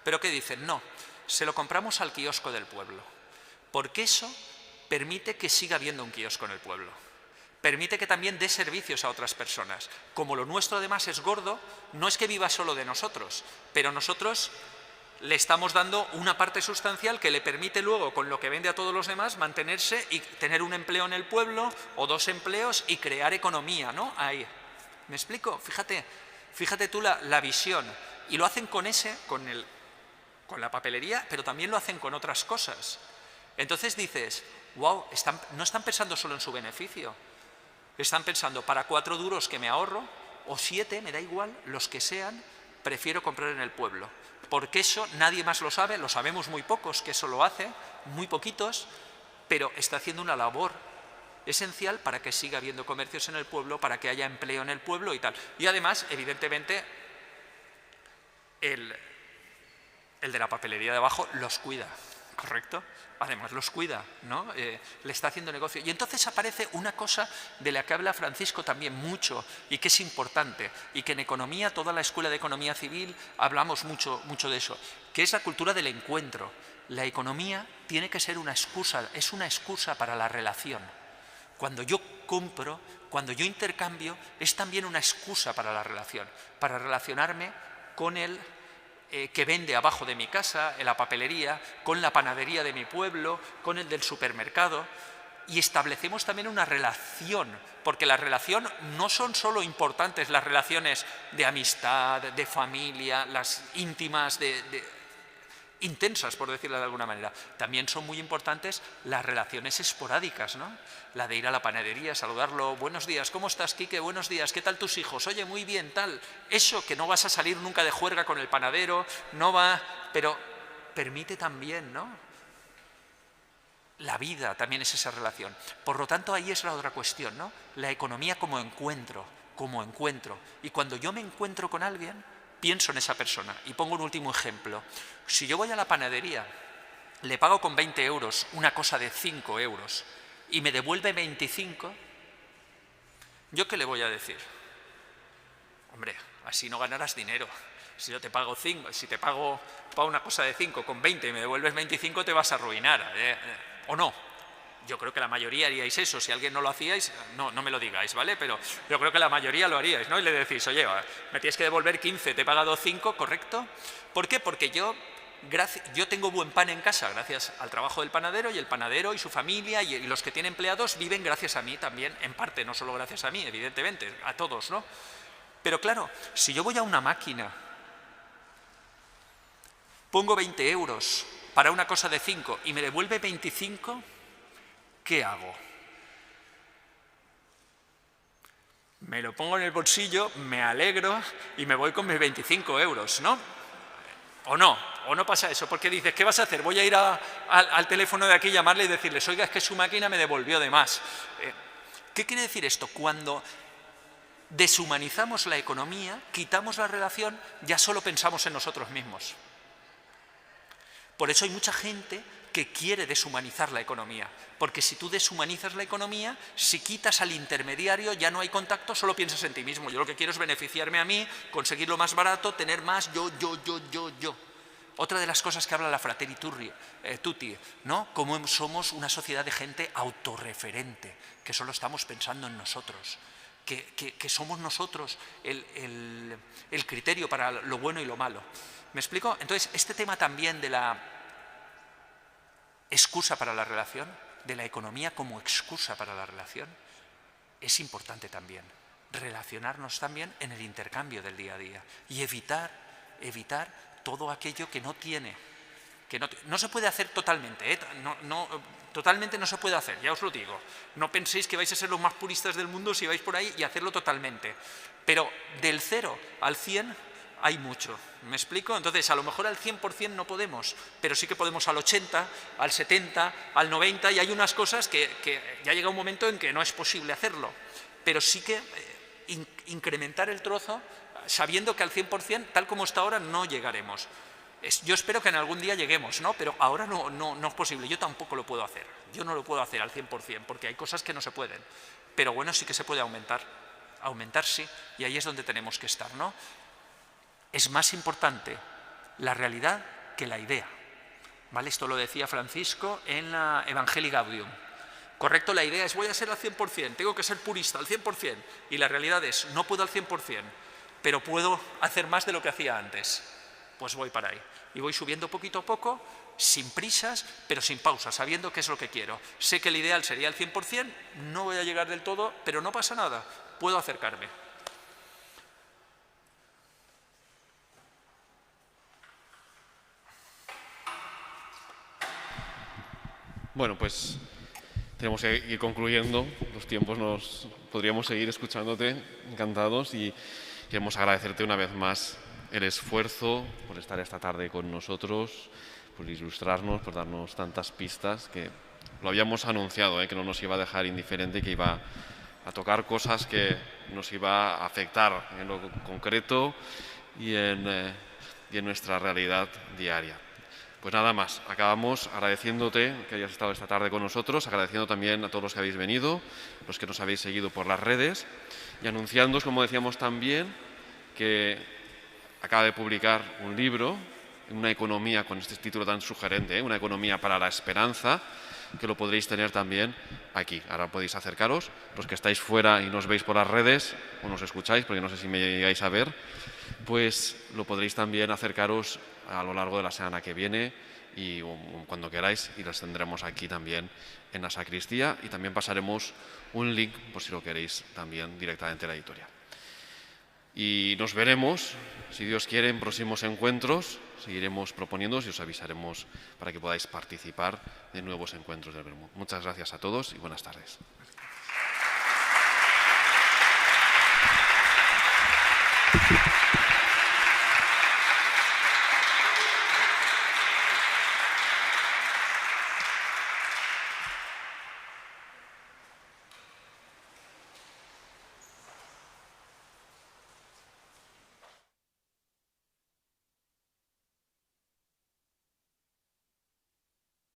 ¿Pero qué dicen? No, se lo compramos al kiosco del pueblo, porque eso permite que siga habiendo un kiosco en el pueblo. Permite que también dé servicios a otras personas. Como lo nuestro además es gordo, no es que viva solo de nosotros, pero nosotros le estamos dando una parte sustancial que le permite luego, con lo que vende a todos los demás, mantenerse y tener un empleo en el pueblo o 2 empleos y crear economía, ¿no? Ahí. ¿Me explico? Fíjate tú la visión. Y lo hacen con la papelería, pero también lo hacen con otras cosas. Entonces dices, wow, no están pensando solo en su beneficio. Están pensando, para 4 duros que me ahorro, o 7, me da igual, los que sean, prefiero comprar en el pueblo. Porque eso nadie más lo sabe, lo sabemos muy pocos que eso lo hace, muy poquitos, pero está haciendo una labor esencial para que siga habiendo comercios en el pueblo, para que haya empleo en el pueblo y tal. Y además, evidentemente, el de la papelería de abajo los cuida, ¿correcto? Además los cuida, ¿no? Le está haciendo negocio. Y entonces aparece una cosa de la que habla Francisco también mucho y que es importante, y que en economía, toda la escuela de economía civil, hablamos mucho de eso, que es la cultura del encuentro. La economía tiene que ser una excusa, es una excusa para la relación. Cuando yo compro, cuando yo intercambio, es también una excusa para la relación, para relacionarme con el que vende abajo de mi casa, en la papelería, con la panadería de mi pueblo, con el del supermercado, y establecemos también una relación, porque la relación no son solo importantes las relaciones de amistad, de familia, las íntimas, intensas, por decirlo de alguna manera. También son muy importantes las relaciones esporádicas, ¿no? La de ir a la panadería, saludarlo, buenos días, ¿cómo estás, Quique? Buenos días, ¿qué tal tus hijos? Oye, muy bien, tal. Eso que no vas a salir nunca de juerga con el panadero, no va, pero permite también, ¿no? La vida también es esa relación. Por lo tanto, ahí es la otra cuestión, ¿no? La economía como encuentro. Y cuando yo me encuentro con alguien, pienso en esa persona. Y pongo un último ejemplo. Si yo voy a la panadería, le pago con 20 euros una cosa de 5 euros y me devuelve 25, ¿yo qué le voy a decir? Hombre, así no ganarás dinero. Si yo te pago 5, si te pago para una cosa de 5 con 20 y me devuelves 25, te vas a arruinar. ¿O no? Yo creo que la mayoría haríais eso. Si alguien no lo hacíais, no me lo digáis, ¿vale? Pero yo creo que la mayoría lo haríais, ¿no? Y le decís, oye, me tienes que devolver 15, te he pagado 5, ¿correcto? ¿Por qué? Porque yo tengo buen pan en casa gracias al trabajo del panadero, y el panadero y su familia y los que tienen empleados viven gracias a mí también, en parte, no solo gracias a mí, evidentemente, a todos, ¿no? Pero claro, si yo voy a una máquina, pongo 20 euros para una cosa de 5 y me devuelve 25, ¿qué hago? Me lo pongo en el bolsillo, me alegro y me voy con mis 25 euros, ¿no? ¿O no? o no pasa eso, porque dices, ¿qué vas a hacer? Voy a ir al teléfono de aquí, llamarle y decirles, oiga, es que su máquina me devolvió de más. ¿Qué quiere decir esto? Cuando deshumanizamos la economía, quitamos la relación, ya solo pensamos en nosotros mismos. Por eso hay mucha gente que quiere deshumanizar la economía, porque si tú deshumanizas la economía, si quitas al intermediario, ya no hay contacto, solo piensas en ti mismo. Yo lo que quiero es beneficiarme a mí, conseguir lo más barato, tener más, yo. Otra de las cosas que habla la Fratelli Tutti, ¿no? Cómo somos una sociedad de gente autorreferente, que solo estamos pensando en nosotros, que somos nosotros el criterio para lo bueno y lo malo. ¿Me explico? Entonces, este tema también de la excusa para la relación, de la economía como excusa para la relación, es importante también. Relacionarnos también en el intercambio del día a día y evitar todo aquello que no tiene. No se puede hacer totalmente, totalmente no se puede hacer, ya os lo digo. No penséis que vais a ser los más puristas del mundo si vais por ahí y hacerlo totalmente. Pero del 0 al 100 hay mucho, ¿me explico? Entonces, a lo mejor al 100% no podemos, pero sí que podemos al 80, al 70, al 90, y hay unas cosas que ya llega un momento en que no es posible hacerlo. Pero sí que incrementar el trozo, sabiendo que al 100%, tal como está ahora, no llegaremos. Yo espero que en algún día lleguemos, ¿no? Pero ahora no es posible, yo tampoco lo puedo hacer. Yo no lo puedo hacer al 100%, porque hay cosas que no se pueden. Pero bueno, sí que se puede aumentar sí, y ahí es donde tenemos que estar, ¿no? Es más importante la realidad que la idea, ¿vale? Esto lo decía Francisco en la Evangelii Gaudium. Correcto, la idea es voy a ser al 100%, tengo que ser purista al 100%, y la realidad es no puedo al 100%, pero puedo hacer más de lo que hacía antes. Pues voy para ahí. Y voy subiendo poquito a poco, sin prisas, pero sin pausas, sabiendo qué es lo que quiero. Sé que el ideal sería el 100%, no voy a llegar del todo, pero no pasa nada, puedo acercarme. Bueno, pues tenemos que ir concluyendo. Los tiempos podríamos seguir escuchándote, encantados, y queremos agradecerte una vez más el esfuerzo por estar esta tarde con nosotros, por ilustrarnos, por darnos tantas pistas, que lo habíamos anunciado, que no nos iba a dejar indiferente, que iba a tocar cosas que nos iba a afectar en lo concreto y en nuestra realidad diaria. Pues nada más, acabamos agradeciéndote que hayas estado esta tarde con nosotros, agradeciendo también a todos los que habéis venido, los que nos habéis seguido por las redes, y anunciándoos, como decíamos también, que acaba de publicar un libro, Una economía, con este título tan sugerente, Una economía para la esperanza, que lo podréis tener también aquí. Ahora podéis acercaros, los que estáis fuera y nos veis por las redes, o nos escucháis, porque no sé si me llegáis a ver, pues lo podréis también acercaros a lo largo de la semana que viene y cuando queráis, y los tendremos aquí también en la sacristía, y también pasaremos un link por si lo queréis también directamente en la editorial. Y nos veremos, si Dios quiere, en próximos encuentros. Seguiremos proponiéndoos y os avisaremos para que podáis participar de nuevos encuentros del Vermut. Muchas gracias a todos y buenas tardes.